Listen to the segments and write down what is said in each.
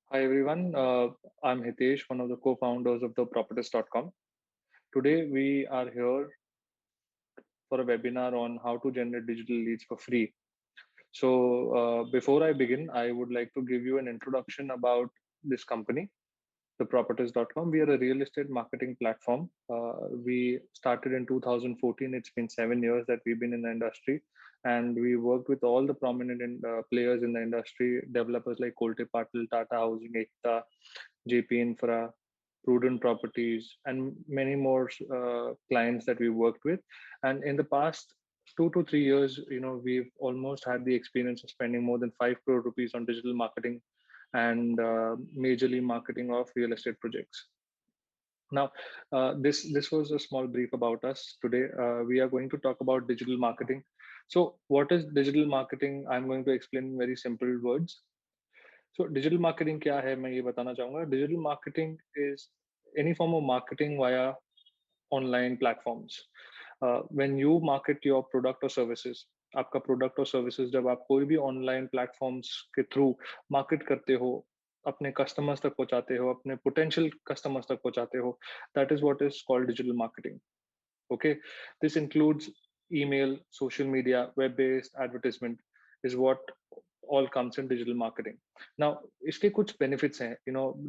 Hi everyone, I'm Hitesh, one of the co-founders of the Properties.com. Today we are here for a webinar on how to generate digital leads for free. So before I begin, I would like to give you an introduction about this company, the Properties.com. We are a real estate marketing platform. We started in 2014. It's been 7 years that we've been in the industry, and we worked with all the prominent players in the industry, developers like Kolte Patil, Tata Housing, Ekta, JP Infra, Prudent Properties, and many more clients that we worked with. And in the past 2 to 3 years, we've almost had the experience of spending more than 5 crore rupees on digital marketing and majorly marketing of real estate projects. Now, this was a small brief about us. Today, we are going to talk about digital marketing. So, what is digital marketing? I'm going to explain in very simple words. So digital marketing क्या है मैं ये बताना चाहूँगा. Digital marketing is any form of marketing via online platforms. When you market your product or services, आपका product और services जब आप कोई भी online platforms के through market करते हो, अपने customers तक पहुंचाते हो, अपने potential customers तक पहुंचाते हो, that is what is called digital marketing. Okay, this includes email, social media, web-based advertisement is what all comes in digital marketing. Now इसके कुछ benefits हैं.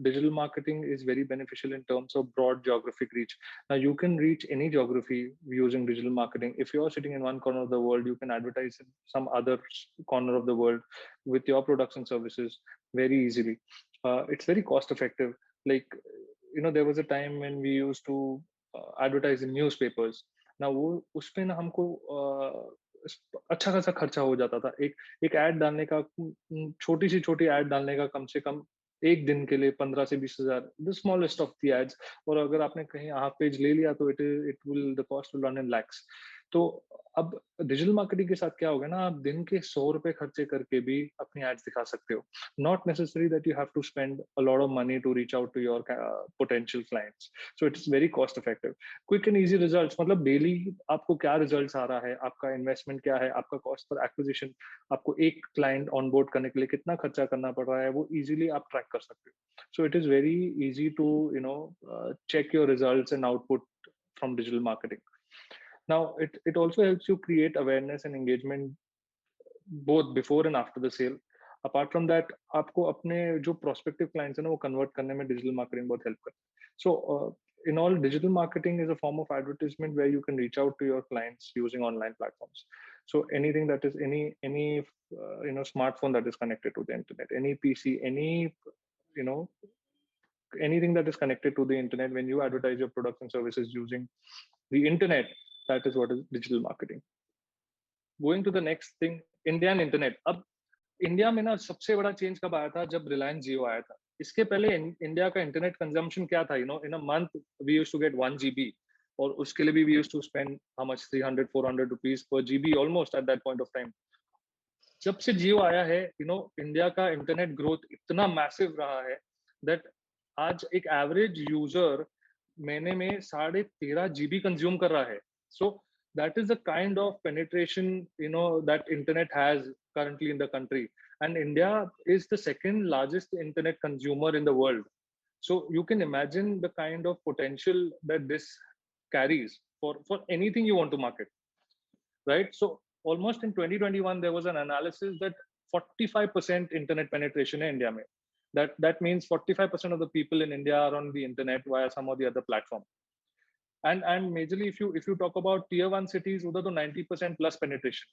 Digital marketing is very beneficial in terms of broad geographic reach. Now you can reach any geography using digital marketing. If you're sitting in one corner of the world, you can advertise in some other corner of the world with your products and services very easily. It's very cost effective. Like, there was a time when we used to advertise in newspapers. ना वो उस पे ना हमको अच्छा खासा खर्चा हो जाता था. एक ऐड डालने का, छोटी ऐड डालने का कम से कम एक दिन के लिए 15 से 20 हजार, the smallest of the ads. और अगर आपने कहीं हाफ पेज ले लिया तो it will the cost will run in lakhs. तो अब डिजिटल मार्केटिंग के साथ क्या होगा ना, आप दिन के 100 रुपए खर्चे करके भी अपनी एड्स दिखा सकते हो. Not necessary that you have to spend a lot of money to reach out to your potential clients. So it is very cost effective. Quick and easy results, मतलब डेली आपको क्या रिजल्ट्स आ रहा है, आपका investment क्या है, आपका cost per acquisition, आपको एक क्लाइंट ऑनबोर्ड करने के लिए कितना खर्चा करना पड़ रहा है, वो इजीली आप ट्रैक कर सकते हो. So it is very easy to check your results and output from digital marketing. Now it also helps you create awareness and engagement both before and after the sale. Apart from that, आपको अपने जो prospective clients है ना, वो convert करने में digital marketing बहुत help करता है. So in all, digital marketing is a form of advertisement where you can reach out to your clients using online platforms. So anything that is any smartphone that is connected to the internet, any PC, you know anything that is connected to the internet, when you advertise your products and services using the internet, that is what is digital marketing. Going to the next thing, Indian internet. अब India में ना सबसे बड़ा change कब आया था, जब रिलायंस जियो आया था. इसके पहले इंडिया का इंटरनेट कंजम्पशन क्या था, in a month we used to get 1 GB, और उसके लिए भी we used to spend how much, 300-400 rupees per GB almost at that point of time. जब से जियो आया है, इंडिया का इंटरनेट ग्रोथ इतना मैसिव रहा है दैट आज एक एवरेज यूजर महीने में 13.5 GB कंज्यूम कर रहा है. सो that is the kind of penetration that internet has currently in the country, and India is the second largest internet consumer in the world. So you can imagine the kind of potential that this carries for anything you want to market, right? So almost in 2021 there was an analysis that 45% internet penetration in India mein. That means 45% of the people in India are on the internet via some of the other platform. And majorly, if you talk about tier 1 cities, udhar to 90% plus penetration.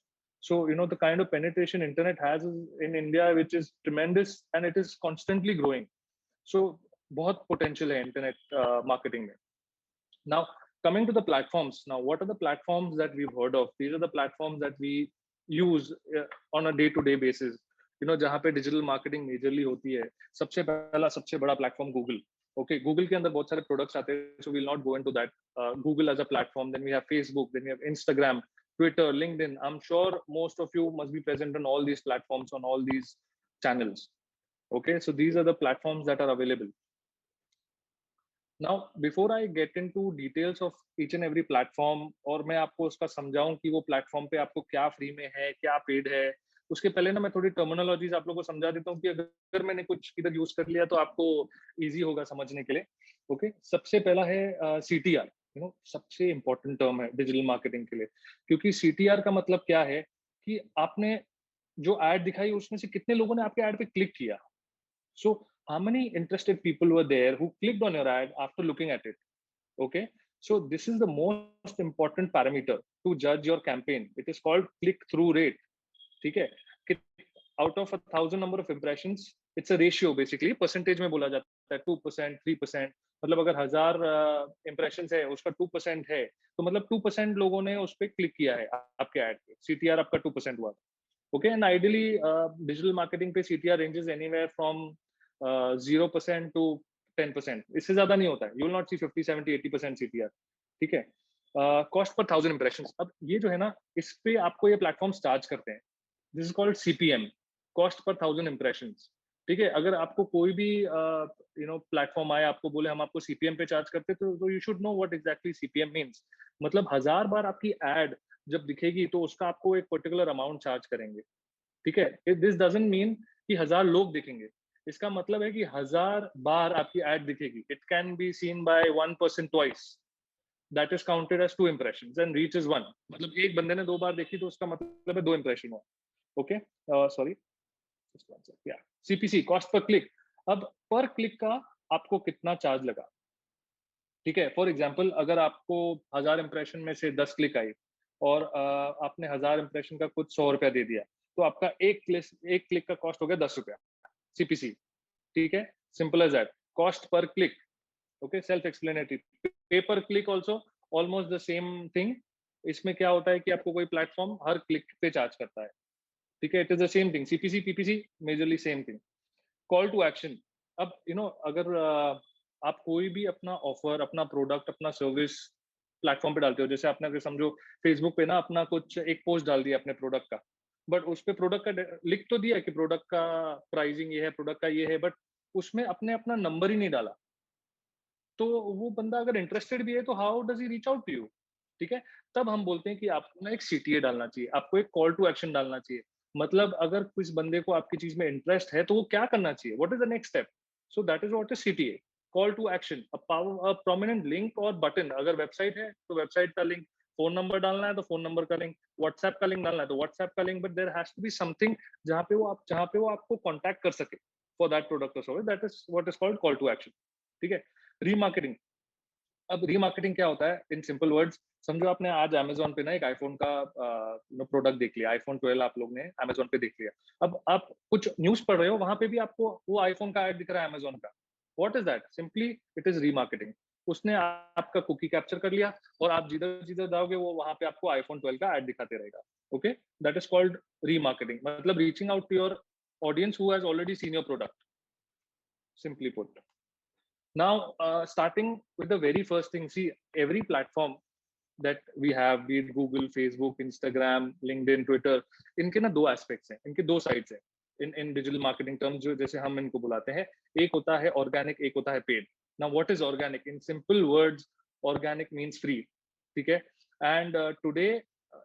So the kind of penetration internet has in India, which is tremendous, and it is constantly growing. So bahut potential hai internet marketing mein. Now coming to the platforms, now what are the platforms that we've heard of? These are the platforms that we use on a day to day basis. जहाँ पे digital marketing majorly होती है, सबसे पहला सबसे बड़ा platform Google. Okay, Google के अंदर बहुत सारे प्रोडक्ट्स आते हैं, so will not go into that. Google as a platform, then we have Facebook, then we have Instagram, Twitter, LinkedIn. I am sure most of you must be present on all these platforms, on all these channels. Okay, so these are the platforms that are available. Now before I get into details of each and every platform, और मैं आपको उसका समझाऊं कि वो platform पे आपको क्या फ्री में है, क्या पेड है, उसके पहले ना मैं थोड़ी टर्मिनोलॉजीज आप लोगों को समझा देता हूँ कि अगर मैंने कुछ इधर यूज कर लिया तो आपको इजी होगा समझने के लिए। ओके, सबसे पहला है सीटीआर। सबसे इंपॉर्टेंट टर्म है डिजिटल मार्केटिंग के लिए, क्योंकि सीटीआर का मतलब क्या है कि आपने जो एड दिखाई उसमें से कितने लोगों ने आपके एड पे क्लिक किया। So how many interested people were there who clicked on your ad after looking at it. Okay, so this is the most important parameter to judge your campaign. It is called click through rate. ठीक है, कि out of 1,000 number of impressions, it's a ratio basically, percentage में बोला जाता है 2%, 3%। मतलब अगर 1,000 impressions है, उसका 2% है, तो मतलब 2% लोगों ने उस पर क्लिक किया है आपके एड पे, सीटीआर आपका 2% हुआ। Okay, and ideally digital marketing पे CTR ranges anywhere from 0% to 10%, इससे ज्यादा नहीं होता है। You will not see 50, 70, 80% CTR. ठीक है, कॉस्ट पर 1,000 इंप्रेशन। अब ये जो है ना, इस पे आपको ये प्लेटफॉर्म चार्ज करते हैं। This is called CPM, cost per 1,000 impression. ठीक है, अगर आपको कोई भी प्लेटफॉर्म आए, आपको बोले हम आपको सीपीएम पे चार्ज करते, तो you should know what exactly CPM means. मतलब 1,000 बार आपकी एड जब दिखेगी तो उसका आपको एक पर्टिकुलर अमाउंट चार्ज करेंगे। ठीक है, दिस डजंट मीन कि 1,000 लोग दिखेंगे। इसका मतलब है कि 1,000 बार आपकी एड दिखेगी। It can be seen by 1 person twice, that is counted as 2 impressions and reach is 1। मतलब एक बंदे ने 2 बार देखी तो उसका मतलब है 2 इंप्रेशन हुआ। ओके, सॉरी, या सीपीसी, कॉस्ट पर क्लिक। अब पर क्लिक का आपको कितना चार्ज लगा। ठीक है, फॉर एग्जाम्पल अगर आपको 1,000 इंप्रेशन में से 10 क्लिक आई और आपने 1,000 इंप्रेशन का कुछ 100 रुपया दे दिया, तो आपका एक क्लिक का कॉस्ट हो गया 10 रुपया, सीपीसी। ठीक है, simple as that, cost per click. Okay, self explanatory. Pay per click also almost the same thing. इसमें क्या होता है कि आपको कोई प्लेटफॉर्म हर क्लिक पे चार्ज करता है। ठीक है, it is the same thing, CPC PPC majorly same thing. Call to action. अब अगर आप कोई भी अपना ऑफर, अपना प्रोडक्ट, अपना सर्विस प्लेटफॉर्म पे डालते हो, जैसे आपने अगर समझो फेसबुक पे ना अपना कुछ एक पोस्ट डाल दिया अपने प्रोडक्ट का, बट उस पे प्रोडक्ट का लिख तो दिया कि प्रोडक्ट का प्राइसिंग ये है, प्रोडक्ट का ये है, बट उसमें अपने अपना नंबर ही नहीं डाला। तो वो बंदा अगर इंटरेस्टेड भी है तो how does he reach out to you. ठीक है, तब हम बोलते हैं कि आपको ना एक सीटीए डालना चाहिए, आपको एक कॉल टू एक्शन डालना चाहिए। मतलब अगर किस बंदे को आपकी चीज में इंटरेस्ट है तो वो क्या करना चाहिए, what is the next step. So that is what is CTA, call to action. A prominent link और बटन, अगर वेबसाइट है तो वेबसाइट का लिंक, फोन नंबर डालना है तो फोन नंबर का लिंक, व्हाट्सएप का लिंक डालना है तो व्हाट्सएप का link, but there has to be something जहाँ पे वो आपको कॉन्टैक्ट कर सके फॉर दैट प्रोडक्ट और service. That is what is called call to action. ठीक है, रीमार्केटिंग। अब रीमार्केटिंग क्या होता है इन सिंपल वर्ड्स। समझो आपने आज अमेज़न पे ना एक आईफ़ोन का प्रोडक्ट देख लिया, आईफ़ोन 12 आप लोग ने अमेज़न पे देख लिया। अब आप कुछ न्यूज़ पढ़ रहे हो, वहाँ पे भी आपको वो आईफ़ोन का ऐड दिख रहा है अमेज़न का। What is that? Simply it is remarketing. उसने आपका कुकी कैप्चर कर लिया और आप जिधर-जिधर जाओगे वो वहाँ पे आपको आईफ़ोन 12 का ऐड दिखाते रहेगा। Okay? That is called remarketing, मतलब reaching out to your audience who has already seen your product, simply put. Now, starting with the very first thing, see, every platform that we have, be it Google, Facebook, Instagram, LinkedIn, Twitter, इनके ना दो aspects हैं, इनके दो sides हैं। इन digital marketing terms जो जैसे हम इनको बुलाते हैं, एक होता है ऑर्गेनिक, एक होता है paid. Now what is organic? In simple words, organic means free. ठीक है, and today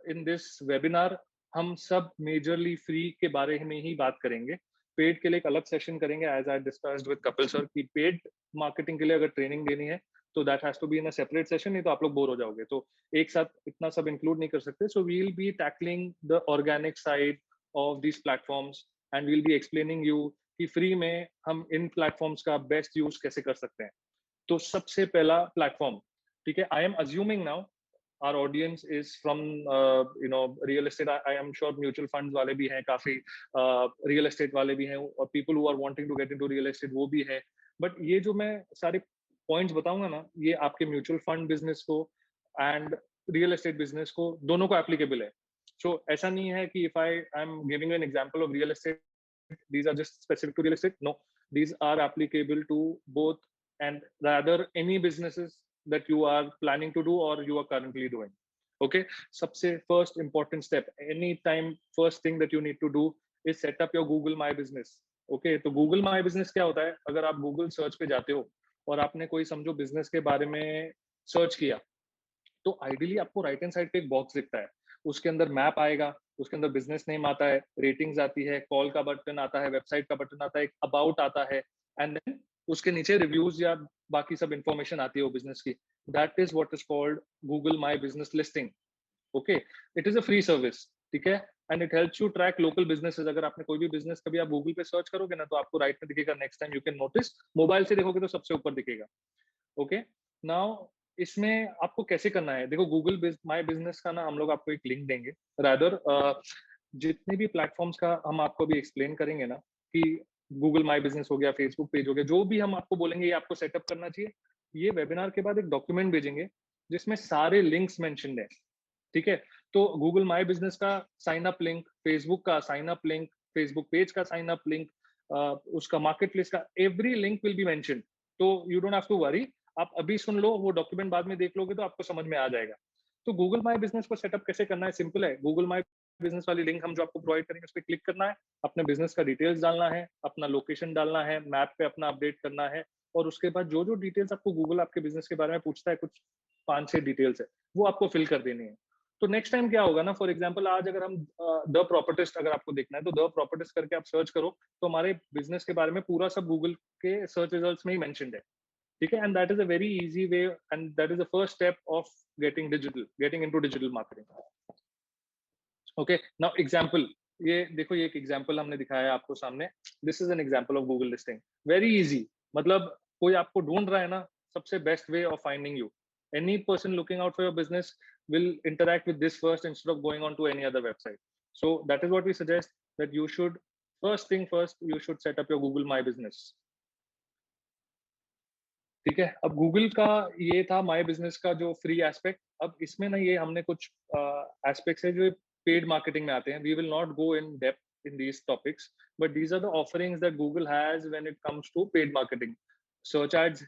in this webinar हम सब मेजरली फ्री के बारे में ही बात करेंगे। पेड के लिए एक अलग सेशन करेंगे, as I discussed with Kapil sir, की पेड मार्केटिंग के लिए अगर ट्रेनिंग देनी है तो that has to be in a separate session, नहीं तो आप लोग बोर हो जाओगे। तो एक साथ इतना सब इंक्लूड नहीं कर सकते। So we will be tackling the organic side of this platforms and we will be explaining you कि फ्री में हम इन प्लेटफॉर्म्स का बेस्ट यूज कैसे कर सकते हैं। तो सबसे पहला प्लेटफॉर्म, ठीक है, I am assuming now our audience is from real estate. I am sure mutual funds वाले भी हैं काफी, real estate वाले भी हैं और people who are wanting to get into real estate वो भी है। बट ये जो मैं सारे पॉइंट्स बताऊंगा ना, ये आपके म्यूचुअल फंड बिजनेस को एंड रियल एस्टेट बिजनेस को दोनों को एप्लीकेबल है। सो ऐसा नहीं है कि if I am giving an example of real estate, these are just specific to real estate. No, these are applicable to both and rather any businesses that you are planning to do or you are currently doing. Okay, सबसे first important step, anytime first thing that you need to do is set up your Google My Business. Okay, तो Google My Business क्या होता है? अगर आप Google search पे जाते हो और आपने कोई समझो बिजनेस के बारे में सर्च किया, तो आइडियली आपको राइट हैंड साइड पे एक बॉक्स दिखता है, उसके अंदर मैप आएगा, उसके अंदर बिजनेस नेम आता है, रेटिंग्स आती है, कॉल का बटन आता है, वेबसाइट का बटन आता है, एक अबाउट आता है, एंड देन उसके नीचे रिव्यूज या बाकी सब इंफॉर्मेशन आती है वो बिजनेस की. That is what is called Google my business listing. Okay, it is a free service. ठीक है, and it helps you track local businesses. अगर आपने कोई भी बिजनेस कभी आप गूगल पे सर्च करोगे ना, तो आपको राइट में दिखेगा, next time you can notice. Mobile से देखोगे तो सबसे ऊपर दिखेगा. ओके, नाउ इसमें आपको कैसे करना है, देखो गूगल माई बिजनेस का ना हम लोग आपको एक लिंक देंगे. रादर जितने भी प्लेटफॉर्म्स का हम आपको भी एक्सप्लेन करेंगे ना, कि गूगल माई बिजनेस हो गया, फेसबुक पेज हो गया, जो भी हम आपको बोलेंगे ये आपको सेटअप करना चाहिए, ये वेबिनार के बाद एक डॉक्यूमेंट भेजेंगे जिसमें सारे लिंक्स मेंशन्ड है. ठीक है, तो गूगल माई बिजनेस का साइन अप लिंक, फेसबुक का sign up link, Facebook page का साइन अप लिंक, उसका मार्केट प्लेस का every link will be mention. तो you don't have to worry, आप अभी सुन लो, वो डॉक्यूमेंट बाद में देख लोगे तो आपको समझ में आ जाएगा. तो गूगल माई बिजनेस को सेटअप कैसे करना है, सिंपल है. गूगल माई बिजनेस वाली लिंक हम जो आपको प्रोवाइड करेंगे उस पर क्लिक करना है, अपने बिजनेस का डिटेल्स डालना है, अपना लोकेशन डालना है, मैप पे अपना अपडेट करना है, और उसके बाद जो जो डिटेल्स आपको गूगल आपके बिजनेस के बारे में पूछता है, कुछ 5-6 डिटेल्स है, वो आपको फिल कर देनी है. तो नेक्स्ट टाइम क्या होगा ना, फॉर एग्जांपल आज अगर हम द प्रॉपर्टिस्ट अगर आपको देखना है, तो द प्रॉपर्टिस्ट करके आप सर्च करो, तो हमारे बिजनेस के बारे में पूरा सब गूगल के सर्च रिजल्ट्स में ही मेंशन्ड है. ठीक है, and that is a very easy way, and that is the first step of getting into digital marketing. Okay, now example, ये देखो, ये एक एग्जांपल हमने दिखाया है आपको सामने. This is an example of Google listing. Very easy, मतलब कोई आपको ढूंढ रहा है ना, सबसे best way of finding you. Any person looking out for your business will interact with this first instead of going on to any other website. So that is what we suggest, that you should, first thing first, you should set up your Google My Business. ठीक है, अब Google का ये था माई business का जो free aspect. अब इसमें ना ये हमने कुछ एस्पेक्ट्स है जो पेड मार्केटिंग में आते हैं. We will not go in depth in these topics, but these are the offerings that Google has when it comes to paid marketing. Search ads,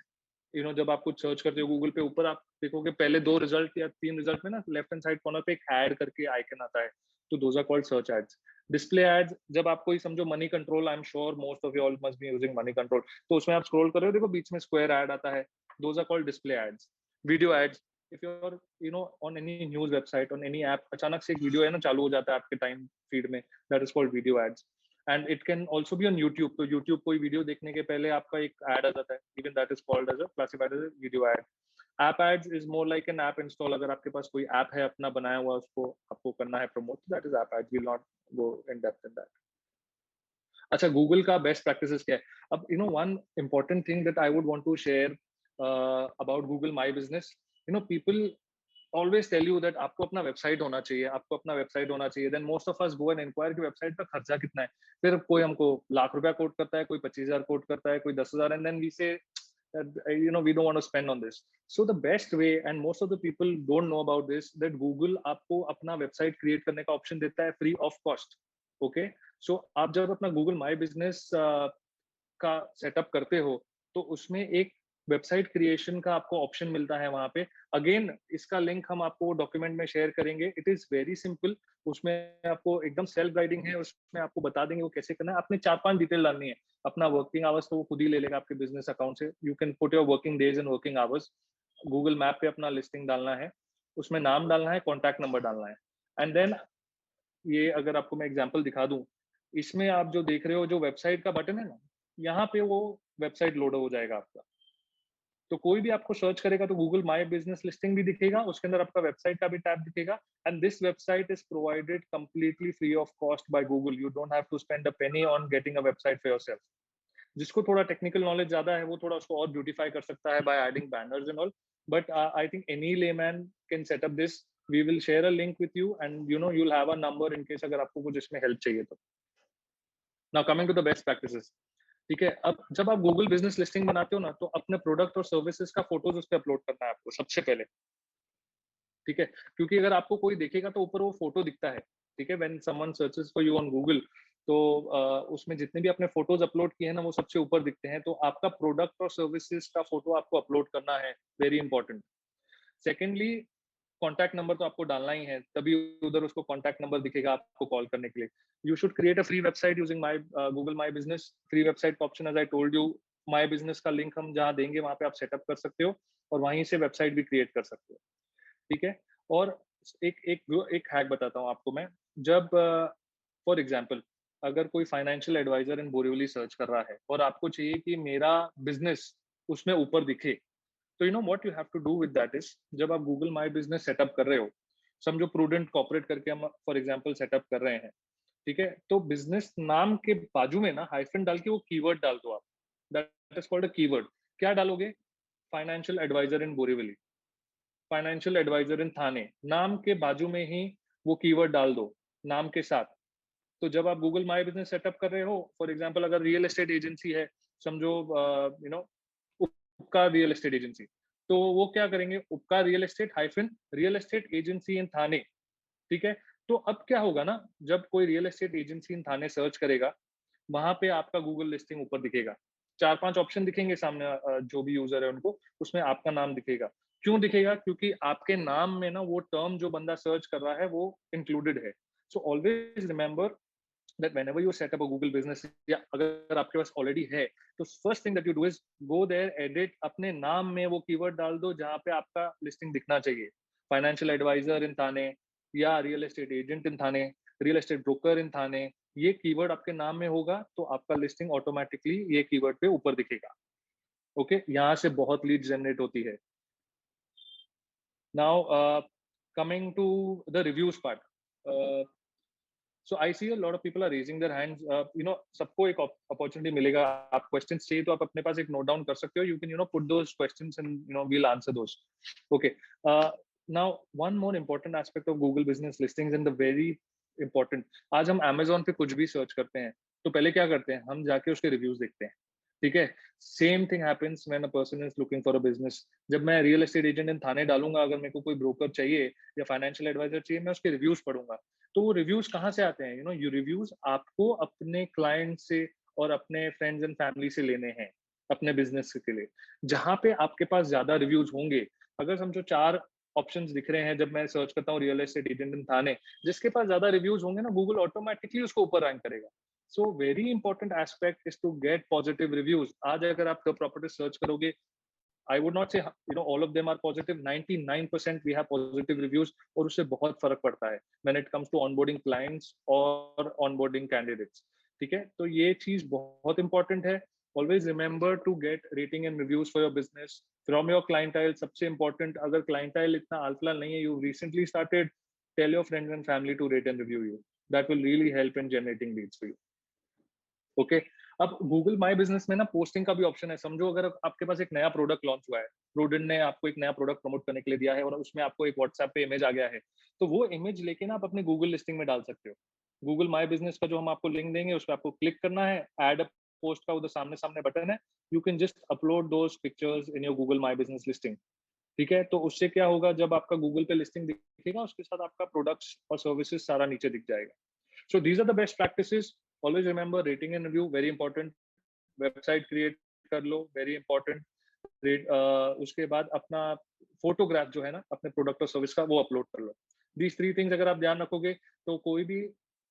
जब आप कुछ सर्च करते हो गूगल पे, ऊपर आप देखोगे पहले 2 रिजल्ट या 3 रिजल्ट में ना, लेफ्ट हैंड साइड कॉर्नर पे एक ऐड करके आइकन आता है, तो those are called search ads. Display ads, जब आपको ही समझो Moneycontrol, I am sure most of you all must be using Moneycontrol, तो उसमें आप स्क्रॉल कर रहे हो, देखो बीच में स्क्वायर ऐड आता है, those are called display ads. Video ads, if you are on any news website, on any app, अचानक से एक वीडियो है ना चालू हो जाता है आपके टाइम फीड में, that is called video ads. And it can also be on YouTube, तो यूट्यूब कोई वीडियो देखने के पहले आपका एक ऐड आ जाता है, even that is called as a classified as a video ad. App ads is more like an app install, अगर आपके पास कोई ऐप है अपना बनाया हुआ, उसको आपको करना है promote, that is app ads. Will not go in depth in that. अच्छा, गूगल का बेस्ट प्रैक्टिसेस क्या है. अब one important thing that I would want to share about Google my business, people always tell you that आपको अपना website होना चाहिए, आपको अपना वेबसाइट होना चाहिए. Then most of us go and inquire कि वेबसाइट का खर्चा कितना है. फिर कोई हमको लाख रुपया कोट करता है, कोई 25,000 कोट करता है, कोई 10,000, एंड देन वी से we don't want to spend on this. So the best way, and most of the people don't know about this, that Google आपको अपना वेबसाइट क्रिएट करने का ऑप्शन देता है फ्री ऑफ कॉस्ट. ओके, सो आप जब अपना गूगल माई बिजनेस का सेटअप करते हो, तो उसमें एक वेबसाइट क्रिएशन का आपको ऑप्शन मिलता है वहां पे. अगेन इसका लिंक हम आपको डॉक्यूमेंट में शेयर करेंगे. इट इज वेरी सिंपल, उसमें आपको एकदम सेल्फ गाइडिंग है, उसमें आपको बता देंगे वो कैसे करना है. आपने 4-5 डिटेल डालनी है. अपना वर्किंग आवर्स तो वो खुद ही ले लेगा आपके बिजनेस अकाउंट से. You can put your working days and working hours. Google map पे अपना लिस्टिंग डालना है, उसमें नाम डालना है, कॉन्टैक्ट नंबर डालना है, एंड देन ये अगर आपको मैं एग्जांपल दिखा दूं, इसमें आप जो देख रहे हो, जो वेबसाइट का बटन है ना, यहाँ पे वो वेबसाइट लोड हो जाएगा आपका. तो कोई भी आपको सर्च करेगा तो गूगल माय बिजनेस लिस्टिंग भी दिखेगा, उसके अंदर आपका वेबसाइट का भी टैब दिखेगा. And this website is provided completely free of cost by Google. You don't have to spend a penny on getting a website for yourself. जिसको थोड़ा टेक्निकल नॉलेज ज्यादा है, वो थोड़ा उसको और ब्यूटीफाई कर सकता है by adding banners and all. But I think any layman can set up this. We will share a link with you, and you'll have a number in case अगर आपको कुछ इसमें हेल्प चाहिए तो. Now coming to the best practices. ठीक है, अब जब आप गूगल बिजनेस लिस्टिंग बनाते हो ना, तो अपने प्रोडक्ट और सर्विसेज का फोटोज उस पर अपलोड करना है आपको सबसे पहले. ठीक है, क्योंकि अगर आपको कोई देखेगा तो ऊपर वो फोटो दिखता है. ठीक है, when someone searches for you on Google, तो उसमें जितने भी आपने फोटोज अपलोड किए हैं ना, वो सबसे ऊपर दिखते हैं. तो आपका प्रोडक्ट और सर्विसेज का फोटो आपको अपलोड करना है, very important. Secondly, contact number तो आपको डालना ही है, तभी उधर उसको कॉन्टैक्ट नंबर दिखेगा आपको कॉल करने के लिए. You should create a free website using my Google my business. Free website का option, as I told you, my business का लिंक हम जहाँ देंगे वहां पे आप सेटअप कर सकते हो, और वहीं से वेबसाइट भी क्रिएट कर सकते हो. ठीक है, और एक एक एक हैक बताता हूँ आपको मैं. जब फॉर एग्जांपल अगर कोई फाइनेंशियल एडवाइजर इन बोरिवली सर्च कर रहा है और आपको चाहिए कि मेरा बिजनेस उसमें ऊपर दिखे, तो you know what you have to do with that is, जब आप गूगल माई बिजनेस सेटअप कर रहे हो, समझो प्रूडेंट कॉर्पोरेट करके हम फॉर एग्जांपल सेटअप कर रहे हैं, ठीक है, तो बिजनेस नाम के बाजू में ना हाइफन डाल के वो कीवर्ड डाल दो आप, that is called a keyword. क्या डालोगे? Financial advisor in Borivali, financial advisor in थाने, नाम के बाजू में ही वो कीवर्ड डाल दो, नाम के साथ। तो जब आप गूगल माई बिजनेस सेटअप कर रहे हो, फॉर एग्जांपल अगर रियल एस्टेट एजेंसी है, समझो यू नो उपका रियल एस्टेट एजेंसी, तो वो क्या करेंगे, उपका real estate agency in Thane, ठीक है। तो अब क्या होगा ना, जब कोई real estate agency in Thane search करेगा, वहां पे आपका गूगल लिस्टिंग ऊपर दिखेगा, 4-5 ऑप्शन दिखेंगे सामने, जो भी यूजर है उनको, उसमें आपका नाम दिखेगा। क्यों दिखेगा? क्योंकि आपके नाम में ना वो टर्म जो बंदा सर्च कर रहा है वो इंक्लूडेड है। So always remember that whenever you set up a Google business, या अगर आपके पास ऑलरेडी है, तो first thing that you do is go there, edit, अपने नाम में वो कीवर्ड डाल दो जहां पे आपका लिस्टिंग दिखना चाहिए, फाइनेंशियल एडवाइजर इन थाने, या real estate agent in Thane, real estate broker in Thane, ये कीवर्ड आपके नाम में होगा तो आपका लिस्टिंग ऑटोमेटिकली ये कीवर्ड पे ऊपर दिखेगा। ओके, यहाँ से बहुत लीड जनरेट होती है। Now coming to the reviews part, so I see a lot of people are raising their hands, you know सबको एक अपॉर्चुनिटी मिलेगा, आप क्वेश्चंस चाहिए तो आप अपने पास एक नोट डाउन कर सकते हो, you can you know put those questions and you know we'll answer those. Okay, now one more important aspect of Google business listings and the very important, आज हम Amazon पे कुछ भी सर्च करते हैं तो पहले क्या करते हैं, हम जाके उसके रिव्यूज देखते हैं, ठीक है। Same thing happens when a person is looking for a business. जब मैं रियल एस्टेट एजेंट इन थाने डालूंगा, अगर मेरे को कोई ब्रोकर चाहिए या फाइनेंशियल एडवाइजर चाहिए, मैं उसके रिव्यूज पढ़ूंगा। तो वो रिव्यूज कहाँ से आते हैं? यू नो, यू रिव्यूज आपको अपने क्लाइंट से और अपने फ्रेंड्स एंड फैमिली से लेने हैं अपने बिजनेस के लिए, जहां पे आपके पास ज्यादा रिव्यूज होंगे। अगर समझो 4 ऑप्शंस दिख रहे हैं जब मैं सर्च करता हूँ रियल एस्टेट एजेंट इन थाने, जिसके पास ज्यादा रिव्यूज होंगे ना, गूगल ऑटोमेटिकली उसको ऊपर रैंक करेगा। So very important aspect is to get positive reviews. आज अगर आप प्रॉपर्टी सर्च करोगे, I would not say you know all of them are positive. 99% we have positive reviews, और उससे बहुत फर्क पड़ता है when it comes to onboarding clients और onboarding candidates, ठीक है। तो ये चीज बहुत इंपॉर्टेंट है। Always remember to get rating and reviews for your business from your clientele। सबसे important, अगर clientele इतना आलतला नहीं है, you recently started, tell your friends and family to rate and review you. That will really help in generating leads for you. Okay, अब Google my business में ना posting का भी ऑप्शन है। समझो अगर आपके पास एक नया प्रोडक्ट लॉन्च हुआ है, प्रूडेंट ने आपको एक नया प्रोडक्ट प्रमोट करने के लिए दिया है और उसमें आपको एक व्हाट्सएप पे इमेज आ गया है, तो वो इमेज लेके ना आप अपने गूगल लिस्टिंग में डाल सकते हो। गूगल माई बिजनेस का जो हम आपको लिंक देंगे उस पर आपको क्लिक करना है, एड अ पोस्ट का उधर सामने सामने बटन है, you can just upload those pictures in your Google my business listing, ठीक है। तो उससे क्या होगा, जब आपका गूगल पे लिस्टिंग दिखेगा उसके साथ आपका प्रोडक्ट्स और सर्विसेज सारा नीचे दिख जाएगा। So these are the best practices. Always remember rating and review very important. Website create कर लो, वेरी इंपॉर्टेंट। उसके बाद अपना फोटोग्राफ जो है ना अपने प्रोडक्ट और सर्विस का, वो अपलोड कर लो। दीज 3 थिंग्स अगर आप ध्यान रखोगे तो कोई भी,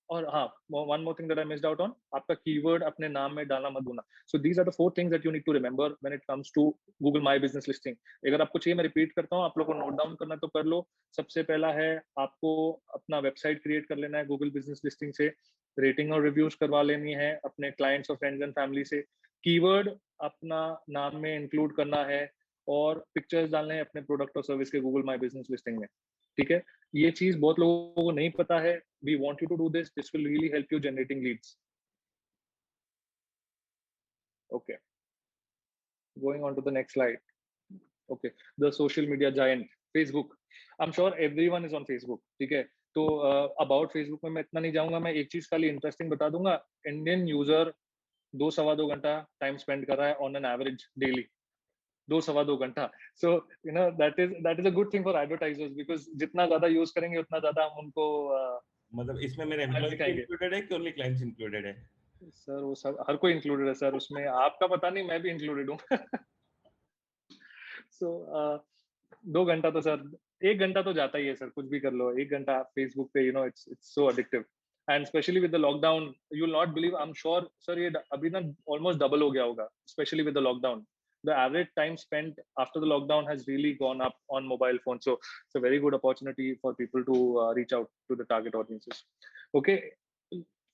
और हाँ, one more thing that I missed out on, आपका कीवर्ड अपने नाम में डालना मत भूलना। So these are the 4 things that you need to remember when it comes to Google my business listing. अगर आपको चाहिए मैं रिपीट करता हूँ, आप लोगों को नोट डाउन करना तो कर लो। सबसे पहला है, आपको अपना वेबसाइट क्रिएट कर लेना है गूगल बिजनेस लिस्टिंग से, रेटिंग और रिव्यूज करवा लेनी है अपने क्लाइंट्स और फ्रेंड्स एंड फैमिली से, कीवर्ड अपना नाम में इंक्लूड करना है, और पिक्चर्स डालने हैं अपने प्रोडक्ट और सर्विस के गूगल माई बिजनेस लिस्टिंग में, ठीक है। ये चीज बहुत लोगों को नहीं पता है। We want you to do this, this will really help you generating leads. Okay, going on to the next slide. Okay, the social media giant Facebook. I am sure everyone is on Facebook, ठीक है। तो about Facebook में मैं इतना नहीं जाऊंगा, मैं एक चीज खाली इंटरेस्टिंग बता दूंगा। इंडियन यूजर 2 सवा 2 घंटा टाइम स्पेंड कर रहा है ऑन एन एवरेज डेली, 2 सवा 2 घंटा। So you know that is a good thing for advertisers, because जितना ज्यादा यूज करेंगे उतना ज्यादा हम उनको मतलब इसमें मेरे ad एम्प्लॉय भी दिखाएंगे। इंक्लूडेड है कि ओनली क्लाइंट्स इंक्लूडेड है? सर वो सब हर कोई इंक्लूडेड है सर उसमें, आपका पता नहीं, मैं भी इंक्लूडेड हूँ। सो 2 घंटा तो सर, 1 घंटा तो जाता ही है सर, कुछ भी कर लो 1 घंटा फेसबुक पे, you know it's so addictive. And specially with the lockdown, you will not believe, I am sure sir ये अभी ना ऑलमोस्ट डबल हो गया होगा, specially with the lockdown. the average time spent after the lockdown has really gone up on mobile phones. So it's a very good opportunity for people to reach out to the target audiences. Okay,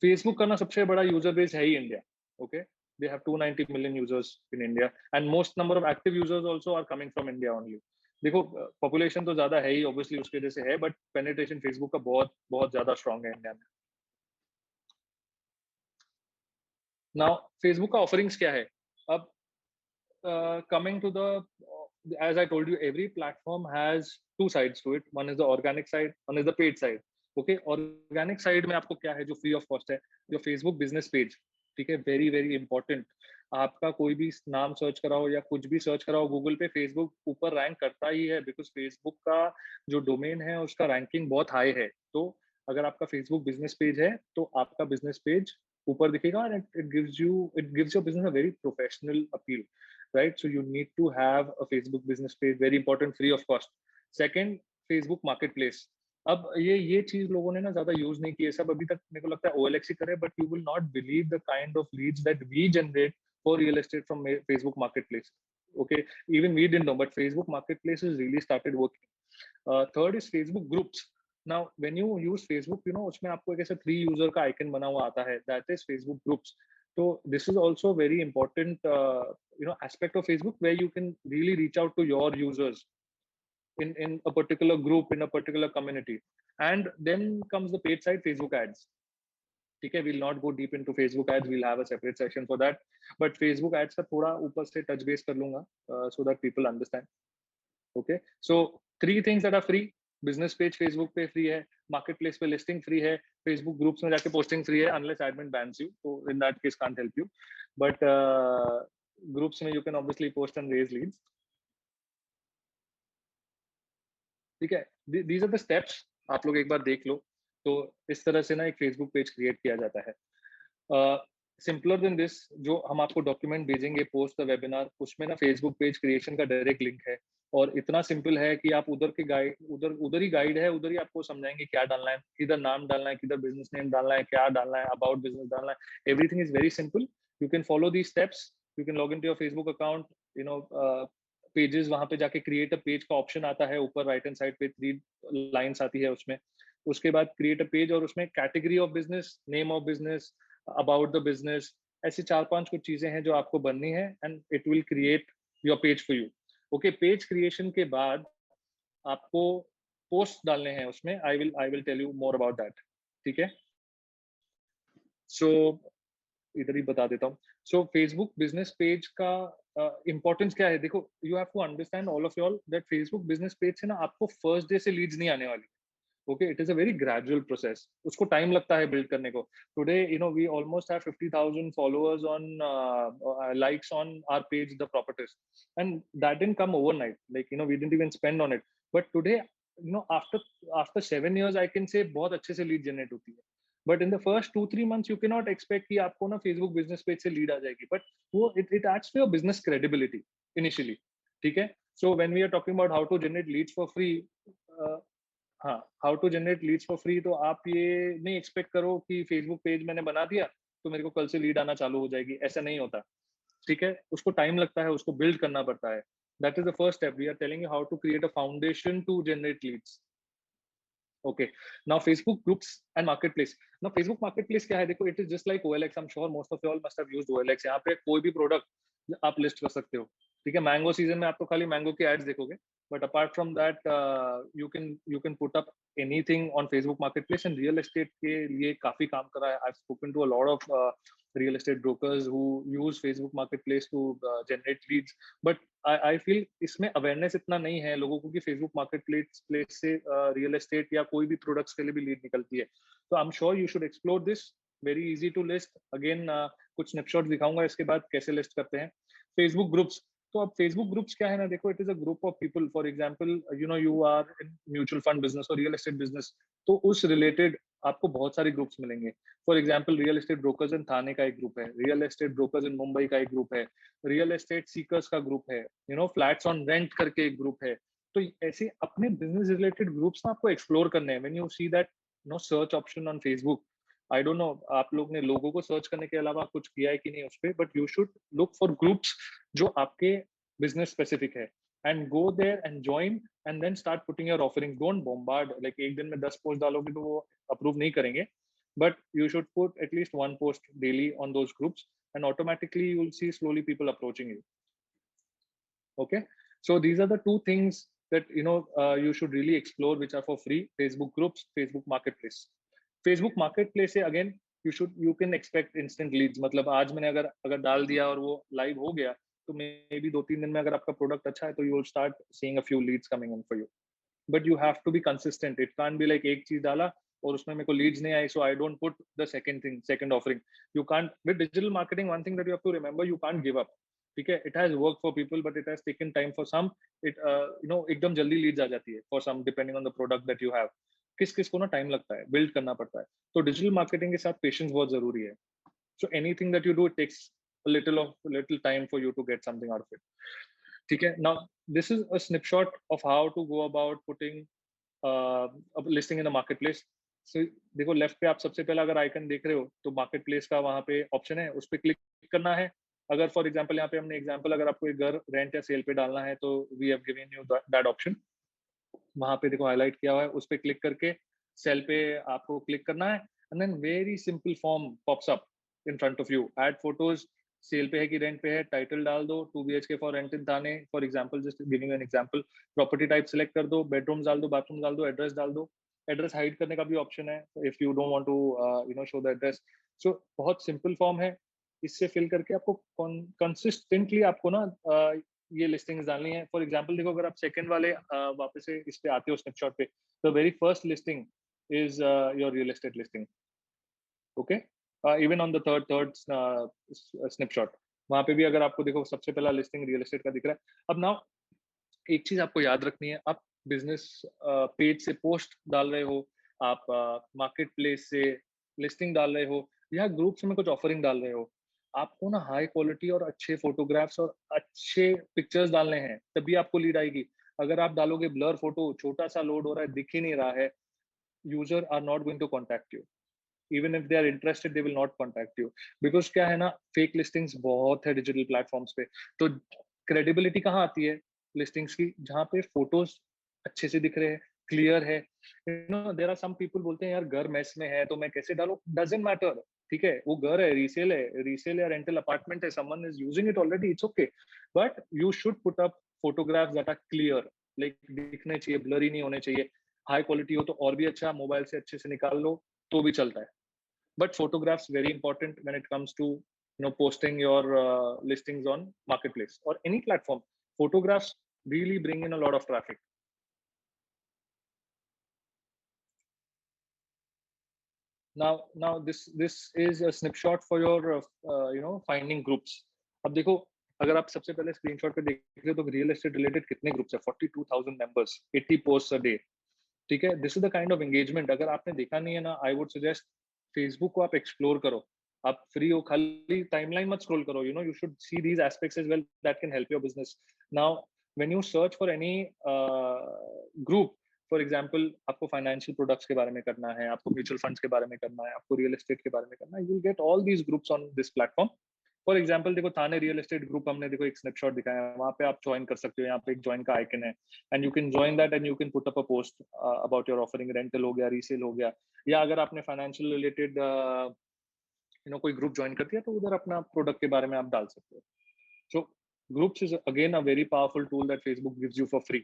Facebook का ना सबसे बड़ा user base है ही India. Okay, they have 290 million users in India, and most number of active users also are coming from India only. देखो population तो ज्यादा है ही obviously उसकी वजह से है, बट पेनिट्रेशन फेसबुक का बहुत बहुत ज्यादा स्ट्रांग है इंडिया में. नाउ फेसबुक का ऑफरिंग्स क्या है अब? coming to the as I told you, every platform has two sides to it. One is the organic side, one is the paid side. Okay, organic side में आपको क्या है जो फ्री ऑफ कॉस्ट है? जो फेसबुक बिजनेस पेज, ठीक है, very very important. आपका कोई भी नाम सर्च कराओ या कुछ भी सर्च कराओ गूगल पे, फेसबुक ऊपर रैंक करता ही है, बिकॉज फेसबुक का जो डोमेन है उसका रैंकिंग बहुत हाई है. तो अगर आपका फेसबुक बिजनेस पेज है तो आपका बिजनेस पेज ऊपर दिखेगा, and it gives your business a very professional appeal, right? So you need to have a Facebook business page, very important, free of cost. Second, Facebook marketplace. अब ये चीज लोगों ने ना ज्यादा यूज नहीं की है, सब अभी तक मेरे को लगता है OLX ही करे, but you will not believe the kind of leads that we generate for real estate from Facebook marketplace. Okay, even we didn't know, but Facebook marketplace has really started working. Third is Facebook groups. Now when you use Facebook, you know उसमें आपको एक ऐसा 3 user का icon बना हुआ आता है, that is Facebook groups. So this is also very important aspect of Facebook, where you can really reach out to your users in a particular group, in a particular community. And then comes the paid side, Facebook ads. Okay, we'll not go deep into Facebook ads, we'll have a separate section for that, but Facebook ads का थोड़ा ऊपर से touch base कर लूंगा, so that people understand. Okay, so 3 things that are free. Business page Facebook पे free है, market place पे listing free है, फेसबुक ग्रुप्स में जाके पोस्टिंग फ्री है, अनलेस एडमिन बैन्स यू, तो in that case can't help you, but groups में you can obviously post and raise leads. ठीक है, दीज आर द स्टेप्स, आप लोग एक बार देख लो. तो इस तरह से ना एक फेसबुक पेज क्रिएट किया जाता है. सिंपलर देन दिस, जो हम आपको डॉक्यूमेंट भेजेंगे पोस्ट द वेबिनार, उसमें ना फेसबुक पेज क्रिएशन का डायरेक्ट लिंक है, और इतना सिंपल है कि आप उधर के गाइड, उधर ही गाइड है, उधर ही आपको समझाएंगे क्या डालना है, किधर नाम डालना है, किधर बिजनेस नेम डालना है, क्या डालना है, अबाउट बिजनेस डालना है. Everything is very simple. You can follow the steps, you can log in to your Facebook account, you know pages, वहां पे जाके क्रिएट अ पेज का ऑप्शन आता है ऊपर राइट हैंड साइड पे, 3 लाइंस आती है उसमें. उसके बाद क्रिएट अ पेज, और उसमें category of business, name of business, about the business, ऐसी 4-5 कुछ चीजें हैं जो आपको बननी है, and it will create your page for you. Okay, page creation के बाद आपको पोस्ट डालने हैं उसमें. I will tell you more about that. ठीक है, सो इधर ही बता देता हूँ. सो फेसबुक बिजनेस पेज का इंपॉर्टेंस क्या है? देखो, you have to understand all of wall that Facebook business page से ना आपको फर्स्ट डे से लीड्स नहीं आने वाली. Okay, it is a very gradual process. उसको टाइम लगता है बिल्ड करने को. Today, you know, we almost have 50,000 followers on likes on our page, The Propertist, and that didn't come overnight. Like, you know, we didn't even spend on it. But today, you know, after 7 years, I can say बहुत अच्छे से lead generate होती है. But in the first 2-3 months, you cannot expect कि आपको ना Facebook business page से lead आ जाएगी. But वो it adds to your business credibility initially. ठीक है? So when we are talking about how to generate leads for free, हाँ, how to generate leads for free, तो आप ये नहीं एक्सपेक्ट करो कि फेसबुक पेज मैंने बना दिया तो मेरे को कल से लीड आना चालू हो जाएगी. ऐसा नहीं होता. ठीक है, उसको टाइम लगता है, उसको बिल्ड करना पड़ता है. That is the first step. We are telling you how to create a foundation to generate leads. Okay, now Facebook groups and marketplace. Now Facebook marketplace क्या है? देखो, it is just like OLX. I am sure most of you all must have used OLX. यहाँ पे कोई भी product आप list कर सकते हो. ठीक है, मैंगो सीजन में आप तो खाली मैंगो के एड्स देखोगे, but apart from that, you can put up anything on Facebook Marketplace. And real estate के लिए काफी काम कर रहा है. I've spoken to a lot of real estate brokers who use Facebook Marketplace to generate leads. But I feel इसमें awareness इतना नहीं है लोगों को कि Facebook Marketplace से real estate या कोई भी products के लिए भी lead निकलती है. So I'm sure you should explore this. Very easy to list. Again, कुछ snapshots दिखाऊंगा इसके बाद कैसे list करते हैं. Facebook groups. तो अब फेसबुक ग्रुप्स क्या है ना, देखो, it is a group of people. For example, you know, you are in mutual fund business और रियल एस्टेट बिजनेस, तो उस रिलेटेड आपको बहुत सारे ग्रुप्स मिलेंगे. For example, real estate brokers in Thane का एक ग्रुप है, real estate brokers in Mumbai का एक ग्रुप है, रियल एस्टेट सीकर्स का ग्रुप है, you know, flats on rent करके एक ग्रुप है. तो ऐसे अपने बिजनेस रिलेटेड ग्रुप्स ना आपको एक्सप्लोर करने हैं. When you see that know search option on Facebook, I don't know आप लोग ने लोगों को सर्च करने के अलावा कुछ किया है कि नहीं उस पर, but you should look for groups जो आपके business specific है, and go there and join and then start putting your offerings. Don't bombard, like एक दिन में 10 post डालोगे तो वो approve नहीं करेंगे, but you should put at least one post daily on those groups, and automatically you will see slowly people approaching you. Okay, so these are the two things that you should really explore, which are for free: Facebook groups, Facebook marketplace. Facebook marketplace से again you can expect instant leads. मतलब आज मैंने अगर डाल दिया और वो live हो गया, तो मे बी 2-3 दिन में अगर आपका प्रोडक्ट अच्छा है तो you will start seeing a few leads coming in for you. But you have to be consistent. It can't be like एक चीज डाला और उसमें मेरे को leads नहीं आई, so I don't put the second offering. You can't, with digital marketing, one thing that you have to remember, you can't give up. ठीक है, it has worked for people, but it has taken time for some. It एकदम जल्दी leads आ जाती है for some, depending on the product that you have. किस को ना time लगता है, बिल्ड करना पड़ता है. तो डिजिटल मार्केटिंग के साथ पेशेंस बहुत जरूरी है. So anything that you do, it takes little time for you to get something out of it. ठीक है, now this is a snapshot of how to go about putting a listing in a marketplace. So देखो left पे आप सबसे पहले अगर icon देख रहे हो तो मार्केट प्लेस का वहां पे ऑप्शन है, उस पर क्लिक करना है. अगर फॉर एग्जांपल यहाँ पे हमने एग्जांपल, अगर आपको एक घर रेंट या सेल पे डालना है तो we have given you that option. वहां पे देखो हाईलाइट किया हुआ है, उस पर क्लिक करके सेल पे आपको क्लिक करना है, and then very simple form pops up in front of you. Add photos, sell पे है कि रेंट पे है, टाइटल डाल दो, 2 BHK for rent in Thane for example, just giving an example. Property type select कर दो, बेडरूम्स डाल दो, बाथरूम डाल दो, एड्रेस डाल दो. एड्रेस हाइड करने का भी ऑप्शन है if you don't want to show the address. So बहुत सिंपल फॉर्म है. इससे फिल करके आपको कंसिस्टेंटली आपको ना ये लिस्टिंग्स डालनी है. फॉर एग्जांपल देखो, अगर आप सेकंड वाले वापस से इस पे आते हो स्नैपशॉट पे, the very first listing is your real estate listing. Okay, even on the third snapshot, वहां पे भी अगर आपको देखो सबसे पहला लिस्टिंग रियल एस्टेट का दिख रहा है. अब नाउ एक चीज आपको याद रखनी है, आप बिजनेस पेज से पोस्ट डाल रहे हो, आप मार्केट प्लेस से लिस्टिंग डाल रहे हो, या ग्रुप्स में कुछ ऑफरिंग डाल रहे हो, आपको ना हाई क्वालिटी और अच्छे फोटोग्राफ्स और अच्छे पिक्चर्स डालने हैं, तभी आपको लीड आएगी. अगर आप डालोगे ब्लर फोटो, छोटा सा लोड हो रहा है, दिख ही नहीं रहा है, user are not going to contact you. Even if they are interested, they will not contact you. Because क्या है ना, फेक लिस्टिंग्स बहुत है डिजिटल प्लेटफॉर्म्स पे. तो क्रेडिबिलिटी कहाँ आती है लिस्टिंग्स की? जहाँ पे फोटोज अच्छे से दिख रहे हैं, क्लियर है. देयर आर सम पीपल बोलते हैं यार घर मेस में है तो मैं कैसे डालूं? Doesn't matter. ठीक है, वो घर है, रीसेल या रेंटल अपार्टमेंट है, someone is using it already, it's okay. But you should put up photographs that are clear, like दिखने चाहिए, ब्लरी नहीं होने चाहिए. हाई क्वालिटी हो तो और भी अच्छा, मोबाइल से अच्छे से निकाल लो तो भी चलता है. But photographs very important when it comes to posting your listings on marketplace or any platform. Photographs really bring in a lot of traffic. Now this is a snapshot for your finding groups. अब देखो, अगर आप सबसे पहले screenshot पे देख रहे हो तो रियल एस्टेट रिलेटेड कितने ग्रुप्स है? 42,000 मेंबर्स, 80 पोस्ट्स अ डे. ठीक है, this is the kind of engagement. अगर आपने देखा नहीं है ना, आई वुड सजेस्ट फेसबुक को आप एक्सप्लोर करो. आप फ्री हो, खाली टाइमलाइन मत स्क्रॉल करो. You should see these aspects as well that can help your business. Now when you search for any group, for example आपको फाइनेंशियल प्रोडक्ट्स के बारे में करना है, आपको म्यूचुअल फंड्स के बारे में करना है, आपको रियल एस्टेट के बारे में करना है, you will get all these groups on this platform. For example देखो, थाने रियल एस्टेट ग्रुप हमने देखो एक स्नैपशॉट दिखाया है, वहां पे आप ज्वाइन कर सकते हो. यहाँ पे एक ज्वाइन का आइकन है, and you can join that and you can put up a post about your offering. Rental हो गया, रीसेल हो गया, या अगर आपने फाइनेंशियल रिलेटेड कोई ग्रुप ज्वाइन कर दिया तो उधर अपना प्रोडक्ट के बारे में आप डाल सकते हो. So groups is again a very powerful tool that Facebook gives you for free.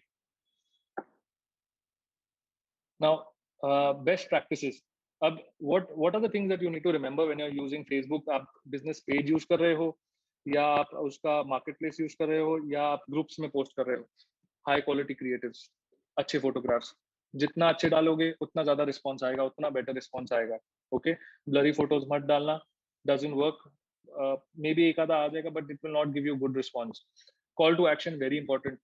Now best practices. अब what are the things that you need to remember when you're using Facebook? आप business page use कर रहे हो, या आप उसका market place use कर रहे हो, या आप ग्रुप्स में पोस्ट कर रहे हो. हाई क्वालिटी क्रिएटिव्स, अच्छे फोटोग्राफ्स, जितना अच्छे डालोगे उतना ज्यादा रिस्पॉन्स आएगा, उतना बेटर रिस्पॉन्स आएगा. ओके, ब्लरी फोटोज मत डालना, डजंट वर्क. मे बी एक आधा आ जाएगा but it will not give you good response. Call to action very important.